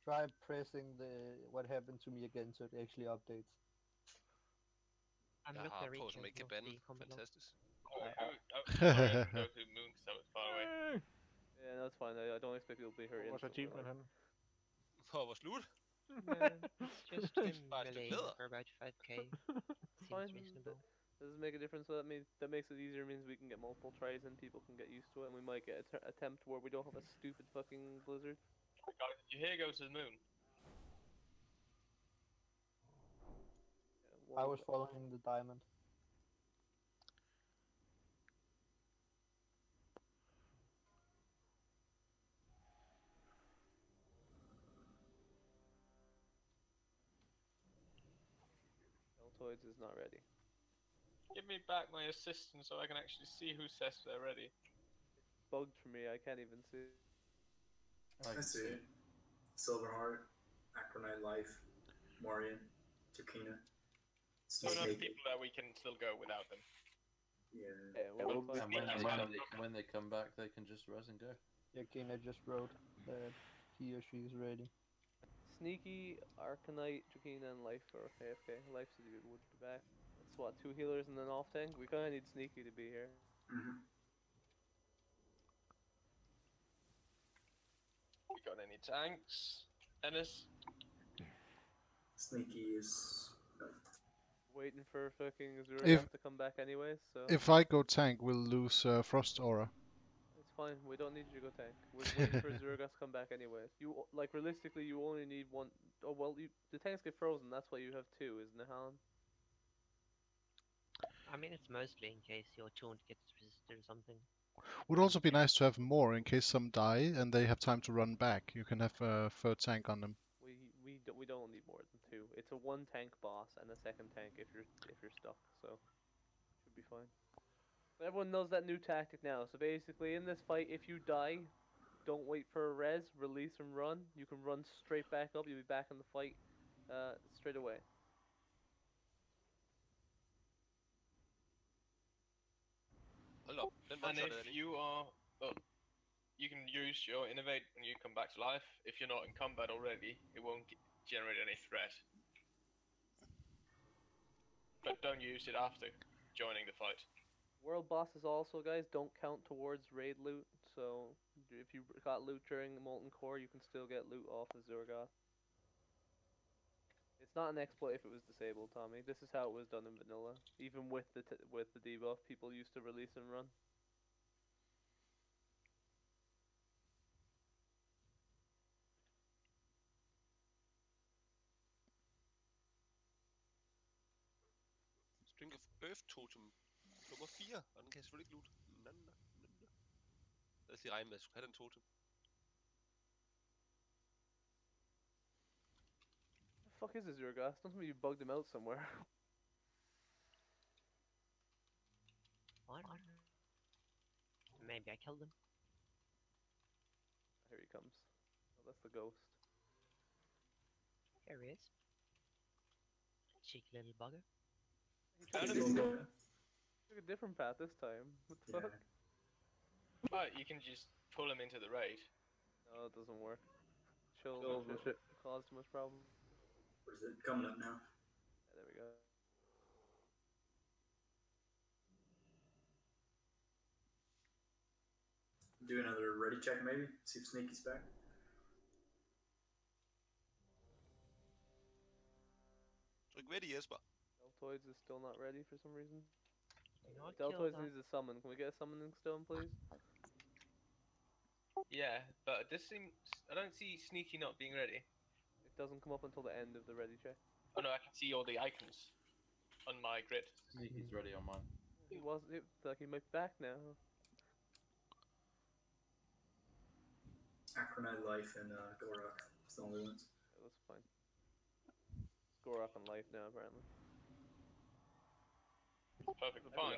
Try pressing the what happened to me again so it actually updates. I'm Jeg looking har at på som reach ikke kan bande. Fantastisk. Sorry, I didn't go to Moon because I was far away. Yeah, that's fine. I don't expect people to be hurt Hvor var så instantly. achievement henne? For hvor slut. No, it's just him Bare et stykke melee læder. for about 5k. Seems Fine. reasonable. Does it make a difference? So that makes it easier. Means we can get multiple tries and people can get used to it, and we might get an attempt where we don't have a stupid fucking blizzard. Guys, did you hear go to the Moon? Yeah, I was following the diamond. Deltoids is not ready. Give me back my assistant so I can actually see who says they're ready. Bugged for me. I can't even see. I see it. Silverheart, Acronite Life, Morian, Tukina. So enough people that we can still go without them. Yeah. Yeah, well, And when they come back, they can just res and go. Yeah, Kena just wrote that he or she is ready. Sneaky, Arcanite, Drakina, and Life are AFK. Life said he would be back. That's what, 2 healers and an off tank? We kinda need Sneaky to be here. We got any tanks? Ennis? Sneaky is. Waiting for fucking Azuregos to come back anyways, so. If I go tank, we'll lose Frost Aura. It's fine, we don't need you to go tank. We're waiting for Azuregos to come back anyways. You, like, realistically, you only need one. Oh, well, the tanks get frozen, that's why you have 2, isn't it, Helen? I mean, it's mostly in case your taunt gets resisted or something. Would also be nice to have more in case some die and they have time to run back. You can have a third tank on them. We don't need more than 2. It's a 1 tank boss and a second tank if you're stuck, so should be fine. But everyone knows that new tactic now. So basically, in this fight, if you die, don't wait for a res, release and run. You can run straight back up. You'll be back in the fight straight away. Hold op, den var And if you are, you can use your innovate when you come back to life. If you're not in combat already, it won't generate any threat. But don't use it after joining the fight. World bosses also, guys, don't count towards raid loot. So if you got loot during the Molten Core, you can still get loot off of Azuregos. It's not an exploit if it was disabled, Tommy. This is how it was done in vanilla. Even with the debuff, people used to release and run. String of Earth Totem. Nummer 4, og den kan jeg selvfølgelig ikke loot. Lad os lige regne med, at jeg skulle have den totem. What the fuck is Azuregos? Don't tell me you bugged him out somewhere. What? Maybe I killed him. Here he comes. Oh, that's the ghost. Here he is. Cheeky little bugger. Took a different path this time. What the fuck? But you can just pull him into the raid. No, it doesn't work. Chills Chills and and shit cause too much problem. Where's it coming up now? Yeah, there we go. Do another ready check maybe. See if Sneaky's back. Tryk ready, Jesper. Deltoids is still not ready for some reason. Do not kill Deltoids that. needs a summon. Can we get a summoning stone, please? Yeah, but it just seems I don't see Sneaky not being ready. It doesn't come up until the end of the ready check. Oh no, I can see all the icons on my grid. Sneaky's ready on mine. He wasn't. Like he might be back now. Acronite Life and Gorok. It's the only ones. That was fine. Score up on life now, apparently. Perfect, fine.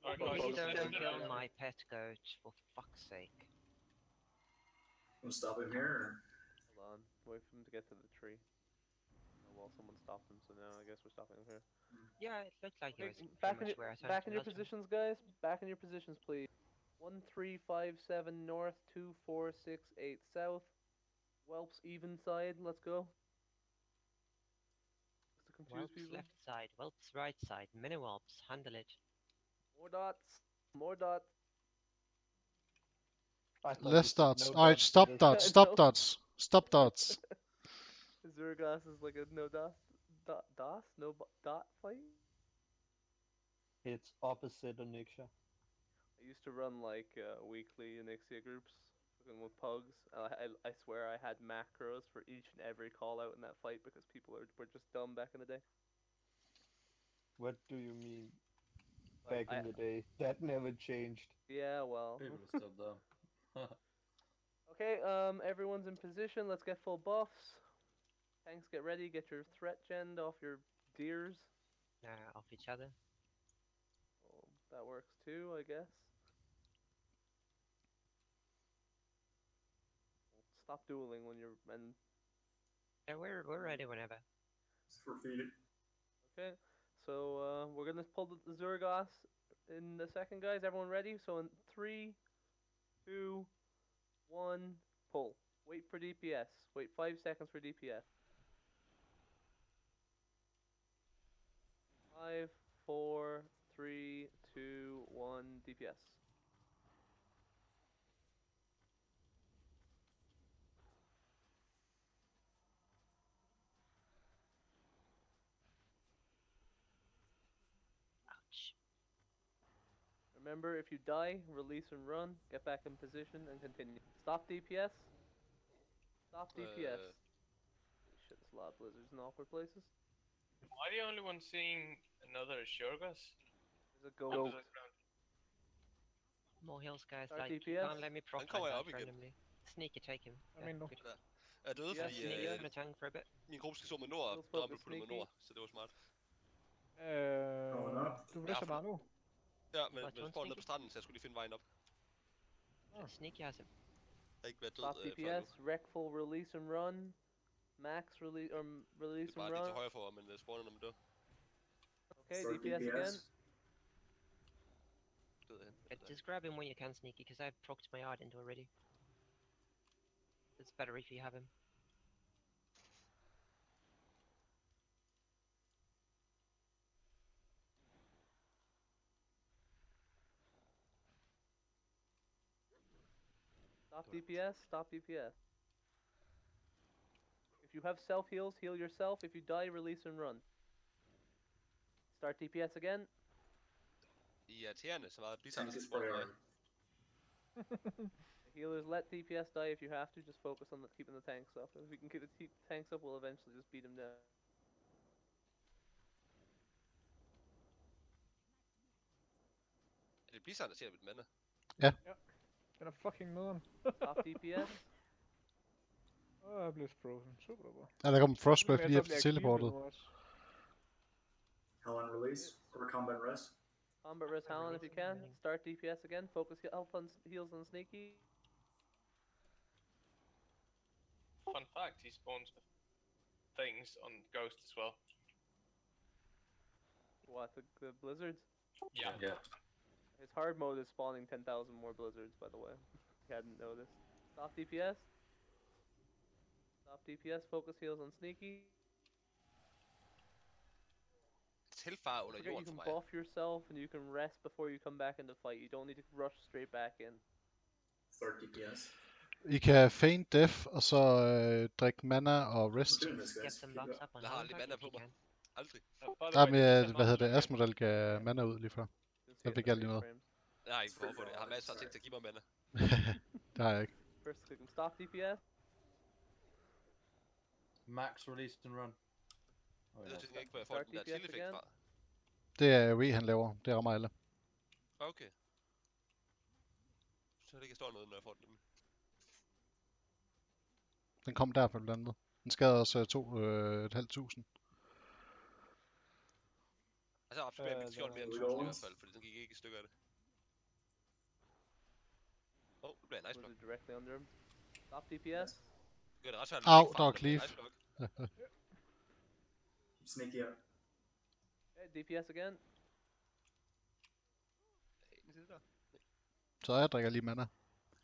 Alright, Please guys, don't kill my pet goat, for fuck's sake. Want to stop him here? Hold on. Wait for him to get to the tree. Oh, well, someone stopped him, so now I guess we're stopping him here. Yeah, it looked like it Okay, was back pretty in much where I your, back turned in your last time. positions, guys. Back in your positions, please. 1357 north, 2468 south. Whelps even side. Let's go. Just to confuse Whelps people. left side, whelps right side, mini whelps, handle it. More dots. More dots. I thought Less you said dots. no Alright, dots stop this dots. time. Stop No. dots. Stop dots. Azuregos is like a no dots. Dots? No dot fight? It's opposite Onyxia. I used to run like weekly Onyxia groups fucking with pugs. I swear I had macros for each and every call out in that fight because people were just dumb back in the day. What do you mean? Like, Back in the day, that never changed. Yeah, well. People are still dumb. Okay, everyone's in position. Let's get full buffs. Tanks, get ready. Get your threat gen off your deers. Off each other. Well, that works too, I guess. Stop dueling when you're and. Yeah, we're ready whenever. It's for feeding. Okay, so we're gonna pull the Azuregos in a second, guys. Everyone ready? So in 3, 2, 1, pull. Wait for DPS. Wait 5 seconds for DPS. 5, 4, 3, 2, 1, DPS. Ouch. Remember, if you die, release and run. Get back in position and continue. Stop DPS. Stop DPS. Holy shit, there's a lot of blizzards in awkward places. Why are you only one seeing another Azuregos? There's a goat. More heals, guys. Start Like, you DPS. can't let me proc kommer like jeg that op igen. randomly. Sneaky, take him. I mean, no. good. Er døde, Ja, fordi Sneaky ja. gonna tank for a bit. min gruppe skal stå med nord, og Heals focus, Dumbledore med sneaky. nord, så det var smart. Oh, Du vrisser bare nu. Ja, men Bare jeg tårn står nede sneaky. på stranden, så jeg skulle lige finde vejen op. Sneaky has him. Jeg har ikke været død Stop før nu. DPS. Recful release and run. Max release or Det release er bare and lige til run. højre for, men spawner når man dør. Okay, Start DPS again. Død hen. Just grab him when you can, Sneaky, because I've procced my art into already. It's better if you have him. Stop DPS. Stop DPS. If you have self heals, heal yourself. If you die, release and run. Start DPS again. I er irriterende, så meget Tank blizzard is spawner mig. priority. Healers, let DPS die if you have to. Just focus on keeping the tanks up. If we can keep the tanks up, we'll eventually just beat them down. Er det blizzard, der ser mit mana? Den er fucking nederen. Stop DPS. Jeg blev frozen. Super duper. Ja, der kom Frostback Men lige så efter bliver jeg teleportet. creepet nu også. Hell on release or combat rest. Combat rest Howlin if you can. Start DPS again. Focus health on heals on Sneaky. Fun fact, he spawns the things on Ghost as well. What, the blizzards? Yeah. Yeah. His hard mode is spawning 10,000 more blizzards, by the way. If you hadn't noticed. Stop DPS. Stop DPS. Focus heals on Sneaky. Tilfare under Forget you jorden for can mig. buff yourself and you can rest before you come back into fight. You don't need to rush straight back in. Start DPS. I kan feint death, og så drikke mana og We're rest. doing this, Get guys. some Keep buffs going. up on Jeg har aldrig Helmbach mana if på you mig. can. Aldrig. By the Ja, way, men did you send hvad hedder Marcel det? again? Asmodel gav mana ud lige før. Didn't see Jeg it fik in the aldrig noget. frames. Jeg har ikke It's behov free for det. Jeg har fall, masser af ting sorry. til at give mig mana. Det har jeg ikke. First click and stop DPS. Max release and run. Jeg ved til ikke, hvor jeg får Start den der DPS chill-effekt again. fra. Det er V, han laver. Det rammer alle. Okay. Så det ikke står noget, når jeg får den. Den kom der blandt andet. Den skader også 2.500. Altså, jeg absorberer mit skjold mere end 1000 i hvert fald, fordi den gik ikke i stykker af det. Nu bliver jeg nice Was block. it directly under him? Stop DPS. Det gør det ret svært Au, at der var nice cleave. block. Keep sneaky up. Okay, DPS again. Så jeg drikker lige mana.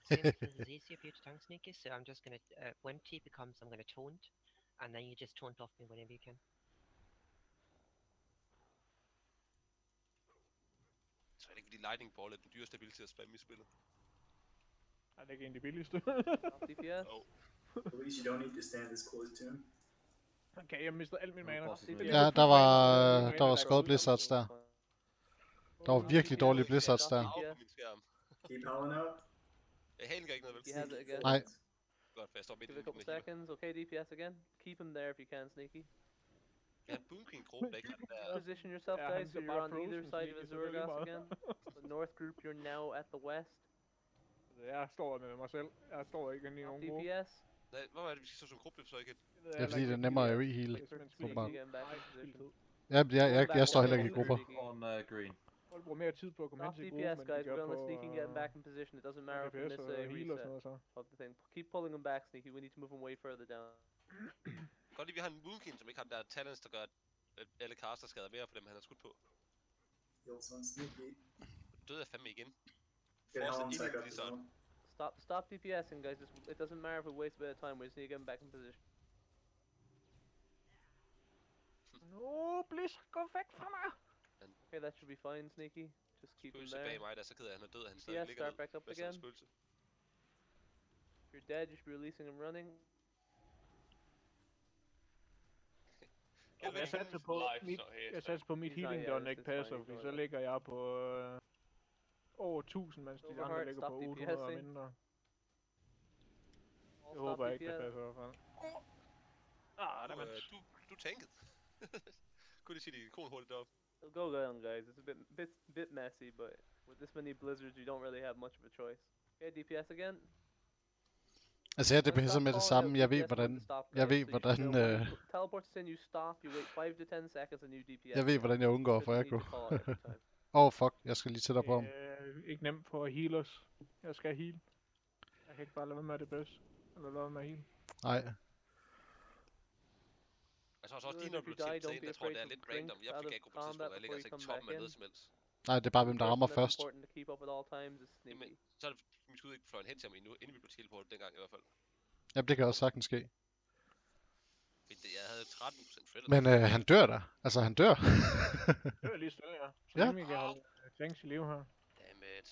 Same because it's easier for you to tank Sneaky, so I'm just gonna, when T becomes, I'm gonna taunt, and then you just taunt off me whenever you can. Så er det ikke fordi Lightning Ball er den dyreste ability at spamme i spillet. Er det ikke en af de billigste? Stop DPS. Oh. At least you don't need to stand this close to him. Okay, jeg mistede alt min mana. Ja, der var skåret blizzards der. Der var virkelig dårlige blizzards der. Au på min skærm. Keep howling out. Halen gør ikke noget vel. He has it again. Nej. Godt, for jeg står midt i Give it a couple med healer. seconds. Okay, DPS again. Keep him there if you can, Sneaky. Jeg har en Boom King gruppe, der ikke har den der... Position yourself, Yeah, guys, I'm so you're bare on either frozen, side of Sneaky, så det er lige Azuregos meget. again. The north group, you're now at the west. Jeg står med mig selv. Jeg står ikke inde i Stop nogen gruppe. DPS. Nej, hvor er det, vi skal stå som gruppe så igen? Det er fordi, det er nemmere at re-heal. åbenbart. Getting back in position. Ja, jeg står heller ikke i grupper. On green. Folk bruger mere tid på at komme Stop hen til DPS, gruppen, end de guys. gør We're på only sneaking, getting back in position. It doesn't matter if we DPS miss og a heal og sådan reset noget så. of the thing. Keep pulling them back, Sneaky. We need to move them way further down. Godt lige, vi har en Boom King, som ikke har den der talents, der gør, at alle caster skader mere på dem, han har skudt på. Heals on sneaky. Døde jeg fandme igen. Get Fortsæt Helm ind i back up as Blizzard. well. Stop DPSing, guys. It doesn't matter if we waste a bit of time. We just need to get them back in position. No, please, gå væk fra mig! Okay, that should be fine, Sneaky. Just keep him Spøgelse there. bag mig, der er så ked af, at han er død, han stadig DPS, ligger start ned. back up Hvad så er again. det spøgelse? If you're dead, you should be releasing him running. Jeg satser på mit, jeg satser på mit He's not healing yet, gun ikke it's fine, passer, he's fordi not så yet. ligger jeg på over 1000, mens de andre Overheart, ligger stop på 800 og DPSing. mindre. All Jeg håber stop ikke, det DPS. passer i hvert fald. Du tankede. Kunne de sige det ikon hurtigt deroppe? It'll go down, guys. It's a bit messy, but with this many blizzards, you don't really have much of a choice. Okay, DPS again. Altså jeg DPS'er med det samme. Jeg ved hvordan. Teleports in, you stop. You wait 5 to 10 seconds, and you DPS. Jeg ved hvordan jeg undgår for Shouldn't need aggro. to call it every time. Oh fuck, jeg skal lige tættere på ham. Ikke nemt for at heal os. Jeg skal heal. Jeg kan ikke bare lade være med at det bedst. Eller lade være med at heal. Nej. Jeg tror også, If dine you blev die, tiltaget don't ind. be Jeg tror, afraid det er to lidt drink random. Jeg out fik of aggro på et tidspunkt, combat hvor jeg ligger before altså you ikke come toppen back af in. noget som helst. Nej, det er bare hvem der rammer Person that's først. important to keep up at all times is Sneaky. Jamen, så er det mit skud ikke fløjen hen til ham endnu, inden vi blev teleportet dengang i hvert fald. Ja, det kan også sagtens ske. Jeg havde 13% fældet. Men han dør da. Altså han dør. Det er lige stille, ja. Så Ja. længe vi kan holde tanks i live her. Dammit.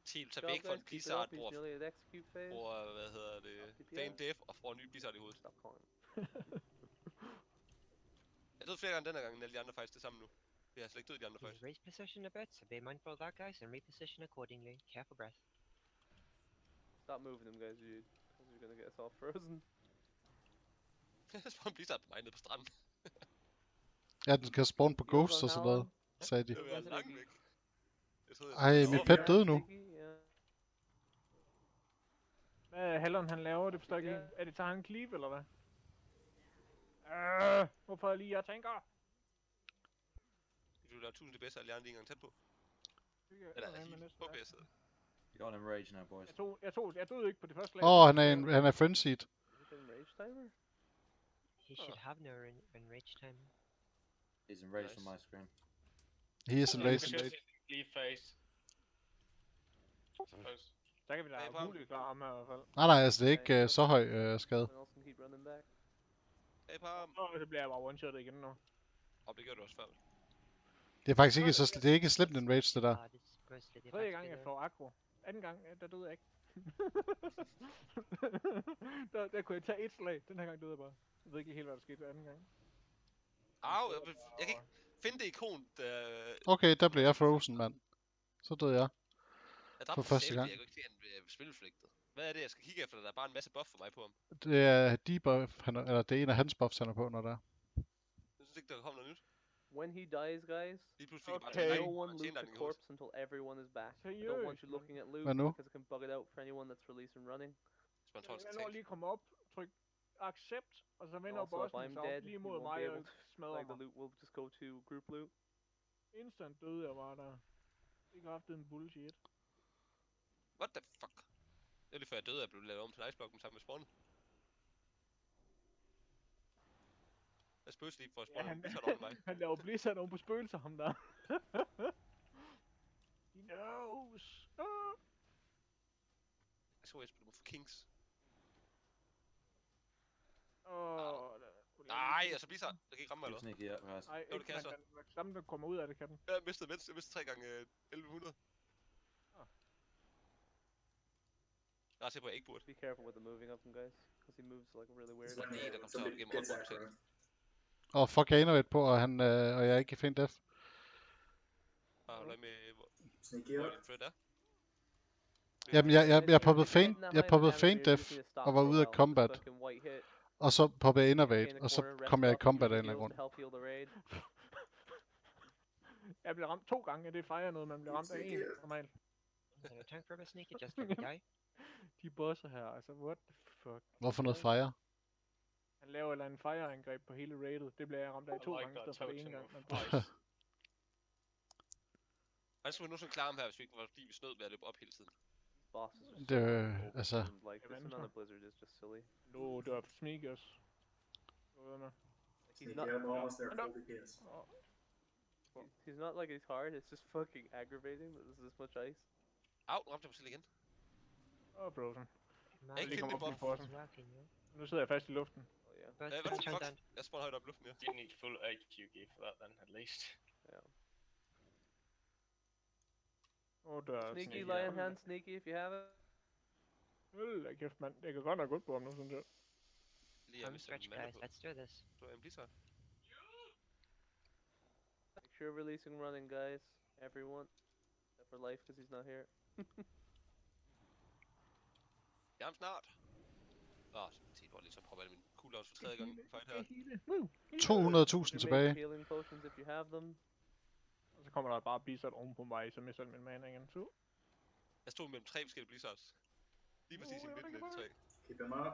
Team, tag Job, væk fra en guys. Keep it blizzard, up. He's bror. nearly at execute phase. Bror, hvad hedder det? Feign death og får en ny blizzard i hovedet. Stop calling. Jeg døde flere gange denne gang, end alle de andre fights det samme nu. Jeg har slet ikke død i de andre He's fights. raised position a bit, so be mindful of that, guys, and reposition accordingly. Careful breath. Stop moving them, guys. You're gonna get us all frozen. Jeg spawnede en blizzard på mig nede på stranden. Ja, den kan spawn på Heals ghosts on og sådan noget, Howland. sagde de. Det var langt væk. Jeg troede, Ej, mit pet døde nu. Hvad er Hallon han laver? Det forstår jeg ikke helt. Er det tager han cleave, eller hvad? Hvorfor er lige jeg tænker? Du laver 1000 DPS, og alle de andre engang tæt på. Eller på BS'et. You got him rage now, boys. Jeg døde ikke på det første slag. Han er frenzied. Rage timer? He should have no enrage time. He's enraged on my screen. He is enraged. Leave phase. Suppose. Så kan vi da Hey, Pam. muligt klare ham her i hvert fald. Nej, altså det er ikke så høj skade. Someone else can keep running back. Hey, Pam. Og så bliver jeg bare one-shottet igen nu. Og det gjorde du også før. Det er faktisk ikke så det er ikke slemt en rage, det der. Tredje gang jeg får aggro. Anden gang, der døde jeg ikke. der kunne jeg tage et slag. Den her gang døde jeg bare. Jeg ved ikke helt, hvad der skete anden gang. Au, jeg kan ikke finde det ikon, der... Okay, der blev jeg frozen, mand. Så døde jeg. Jeg For dræbte første selv, gang. jeg kunne ikke se en spilflægtet. Hvad er det, jeg skal kigge efter? Der er bare en masse buff for mig på ham. Det er debuff, eller det er en af hans buffs, han er på, når der er. Jeg synes ikke, der kommer noget nyt. When he dies, guys, Lige pludselig fik jeg bare Okay. no tilbage. one loot the corpse until everyone is back. I don't want Seriøst, you mand. looking at loot Hvad nu? because it can bug it out for anyone that's released and running. Hvis man tror, det Jeg skal når tages. lige komme op, tryk accept, og så vender Also, if bossen I'm sig dead, op lige you mod won't be mig able og to smadrer like the mig. loot will just go to group loot. Instant døde jeg bare der. Ikke haft en bullshit. What the fuck? Det var lige før jeg døde, jeg blev lavet om til en iceblock sammen med spawnet. Jeg spøgte lige for at spawne ham, over mig. Han laver blizzard oven på spøgelser, ham der. He knows. Jeg så Esben, du må få kings. Nej, altså Blizzard. Det kan ikke ramme mig, Too eller? sneaky up, guys. Nej, Jo, det ikke kan jeg så. man kan. Der kommer ud af det, kan den. Jeg mistede 3 gange 1100. Jeg er ret sikker på, at jeg ikke burde. Be careful with the moving of them, guys, because he moves like really weird. Der er en, der kommer til at gennem Gets rundt aggro. Og fuck, jeg er innovet på, og jeg er ikke i feint def. Og hold med, Sneaky hvor up. din friend er. Jamen, jeg poppede feint def, og var ude af combat. Og så poppede jeg innovate, og så kom jeg i combat af en eller anden grund. Jeg blev ramt 2 gange, det fejrer noget, man bliver ramt af en normalt. Tank for a sneaky just let me die. De bosser her, altså what the fuck. Hvorfor noget fire? Han laver et eller andet fire-angreb på hele raidet. Det bliver jeg ramt af 2 gange, i stedet for det ene gang. Man Jeg skulle nu sådan klare ham her, hvis vi ikke var, fordi vi snød ved at løbe op hele tiden. Det altså... Like, this on a blizzard is just silly. No, det var sneaky også. He's not, I'm almost there, full DPS. he's not like he's hard, it's just fucking aggravating that there's this much ice. Au, ramte jeg mig selv igen. Frozen. Ikke Lige komme kæmpe op buff. på posten. Nu sidder jeg fast i luften. Oh yeah. Hvad the fuck? Jeg spawner højt op i luften, ja. You need full AQG for that then, at least. Yeah. Der er Sneaky, sneaky. lion hand, sneaky if you have it. Hold da kæft, mand. Jeg kan godt nok godt på ham nu, sådan der. Lige I'm stretch, guys. Let's do this. Du er en Blizzard. Make sure you're releasing running, guys. Everyone. Except for life, because he's not here. Jeg er ham snart. Se, hvor lige så prøver jeg min cooldowns for 3. gang fight her. 200.000 tilbage. Healing potions if you have them. Og så kommer der bare Blizzard oven på mig, så mister min mana igen. Så. Jeg stod mellem 3 forskellige Blizzards. Lige præcis i midten af de 3. Keep him up.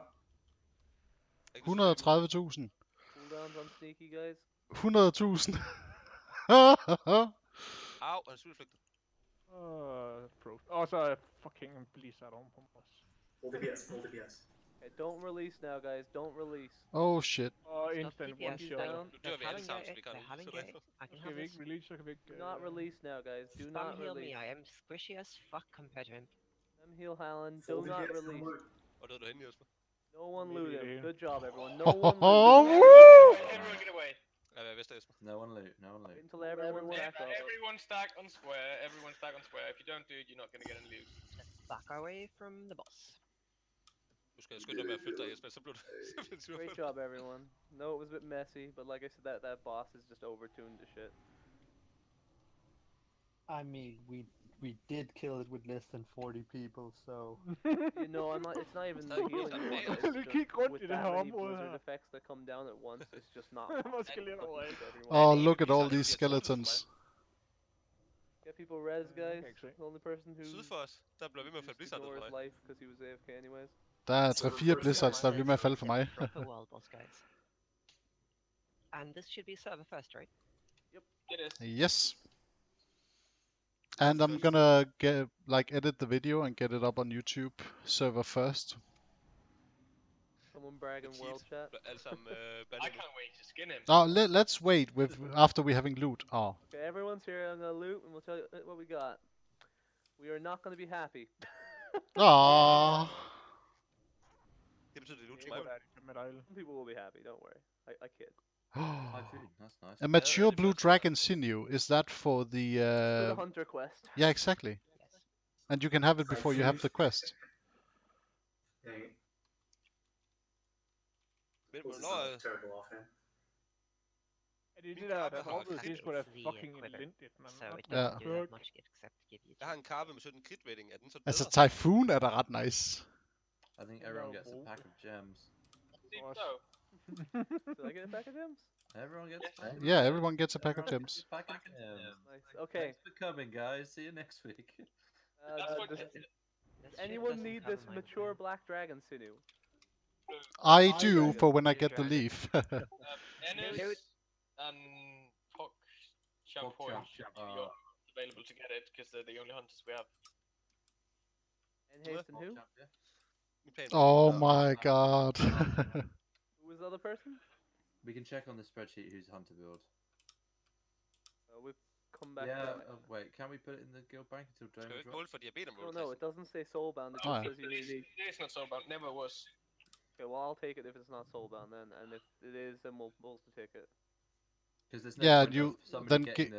130.000. Cooldowns on sneaky, guys. 100.000. Au, han er sylflygtet. Og så er fucking Blizzard oven på mig. Full DPS, full DPS. Okay, don't release now, guys. Don't release. Oh shit. Og instant one DPS shot. down. Nu dør vi alle sammen, så vi kan Skal vi ikke release, så kan vi ikke... Do not release now, guys. Do Spam not heal me. release. I am squishy as fuck compared to him. Them heal Hallen. Full Do not DPS, release. Og døde du henne, Jesper? No one loot him. Immediately. Good job, everyone. No Oh, one loot him. Everyone get away. Ja, hvad er Vester, Jesper? No one loot, no one loot. Wait until everyone back up. Everyone stack on square. Everyone stack on square. If you don't do it, you're not gonna get any loot. Let's back away from the boss. Du skal skynde dig med at flytte dig, Jesper, så blev du simpelthen Great job, everyone. No, it was a bit messy, but like I said, that boss is just overtuned to shit. I mean, we did kill it with less than 40 people, so... You know, I'm not. It's not even the Stadig healing ikke one. sådan It's Vi just kigger rundt with i det that her many område blizzard her. effects that come down at once. It's just not. Måske lidt over af. Oh, look at all these skeletons. Get people res, guys. kan ikke se. The only person who Syd for os, der bliver ved med at falde Blizzard ned for Ignore's dig. life because he was AFK anyways. Der er 3-4 blizzards, der bliver med at falde for mig. Proper world boss, guys. And this should be server first, right? It is. Yes. And I'm gonna edit the video and get it up on YouTube server first. Someone brag in world chat. Alle sammen I can't wait to skin him. Oh, let's wait after we having loot. Oh. Okay, everyone's here. I'm gonna loot, and we'll tell you what we got. We are not gonna be happy. Aww. Det betyder, det er nu til Det mig. går der ikke med dejligt. Some people will be happy. Don't worry. I kid. Typhoon, that's nice. A mature det blue første, dragon sinew. Is that for the? For the hunter quest. Yeah, exactly. Yes. And you can have it before you have the quest. Dang it. Men Pulls us hvornår... all terrible offhand. Er det Min det der, karpe der har hoppede? krit. Det er sgu da The fucking equivalent, elendigt, man. so Not it my Ja. doesn't do that perk. much except give you Jeg har 2. en karpe med 17 crit rating. Er den så Altså, bedre? Typhoon er da ret nice. I think Den er everyone jo gets a god. pack of gems. Seems Us. so. Did I get a pack of gems? Everyone gets a Yes. pack of Yeah, gems. everyone gets a pack of Everyone gems. gets a pack of gems. Nice. Okay. Thanks for coming, guys. See you next week. That's what. Does That shit anyone doesn't need cover this my mature plan. black dragon sinew? I I do dragon. for when I Big get the dragon. leaf. Ennis and Hawk Shampoo Hawk you're available to get it because they're the only hunters we have. And haste and who? Min plan Oh Oh, my it's god. Who was the other person? We can check on the spreadsheet who's hunter build. We'll come back. Yeah, to that. wait, can we put it in the guild bank until Skal vi Dome ikke drops? måle for diabetermål? No, it doesn't say soulbound. It Oh, just yeah. says you need. It's not so bad. Never was. Okay, well I'll take it if it's not soulbound then, and if it is, then we'll also take it. Because there's no Yeah, point you of somebody then getting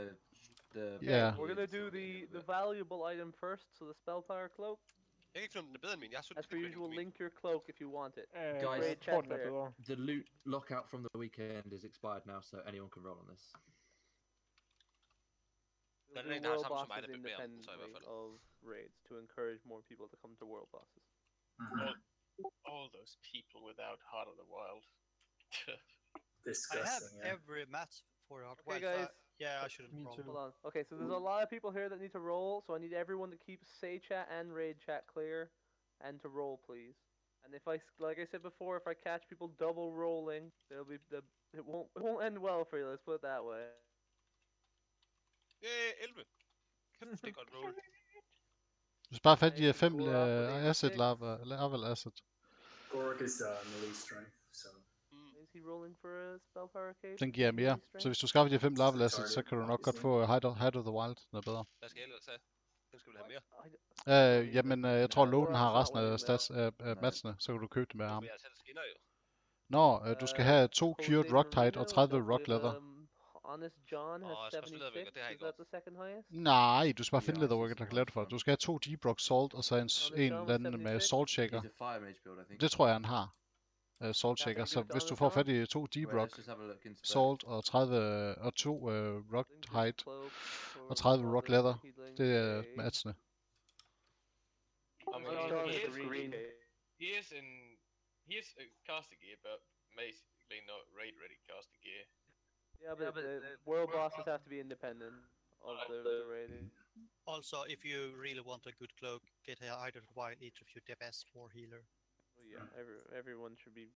the Yeah. We're gonna do somebody the getting valuable item first, so the spellfire cloak. Jeg kan ikke finde, den er bedre end min. Jeg har 17 As per crit rating usual, på min. link your cloak if you want it. Guys, Jeg Raid tror, chat den er there. bedre. The loot lockout from the weekend is expired now, so anyone can roll on this. We'll Der er do en, der har world samme som mig, bosses der bevæger dem, så i hvert independently fald. of raids to encourage more people to come to world bosses. All those people without Heart of the Wild. I have Disgusting. Yeah. every match for our Okay, guys. yeah, I shouldn't Me roll. too. Hold on. Okay, so there's a lot of people here that need to roll, so I need everyone to keep say chat and raid chat clear, and to roll, please. And if like I said before, if I catch people double rolling, it won't end well for you. Let's put it that way. 11. Kæft, det er godt roll. Du skal bare have fat i Nice, 5 and Gorok with 86. asset level asset. Gork is melee strength, so Is he rolling for a spellpower cape? Den giver mere. Melee Så strength? hvis du skaffer de 5 level assets, så Target, kan du nok godt obviously. få Heart of the Wild. Den er bedre. Hvad skal jeg ellers have? Den skal vi have mere. Jamen, jeg tror, Loden har Gorok's not resten af winning, stats though. matsene, så kan du købe dem med ham. Men jeg selv skinner jo. Nå, du skal have 2 cured Jose rock tide Marino, og 30 don't rock believe, leather. Honest John has Åh, jeg skal også lade 76. det har jeg Is ikke that gjort. the second highest? Nej, du skal bare Ja, finde jeg leatherwork, synes, der det kan var lave det for. strong. Du skal have 2 deep rock salt, og så en Honest eller John was anden med 76. salt shaker. He's a fire mage build, I think. Det tror jeg, han har. Salt Yeah, shaker. thank Så you, hvis du Honest får John. fat i 2 deep Wait, rock let's just have a look in spec. salt og 30 og 2 rock Link his hide cloak og for 30 rock Water leather, Healing det er Day. matsene. I Honest mean, John he has is the green cape. he is caster gear, but basically not raid ready caster gear. Yeah, but the world bosses have to be independent of the raiding. Also, if you really want a good cloak, get a Heart of the Wild, each of you the best war healer. Oh, yeah, everyone should be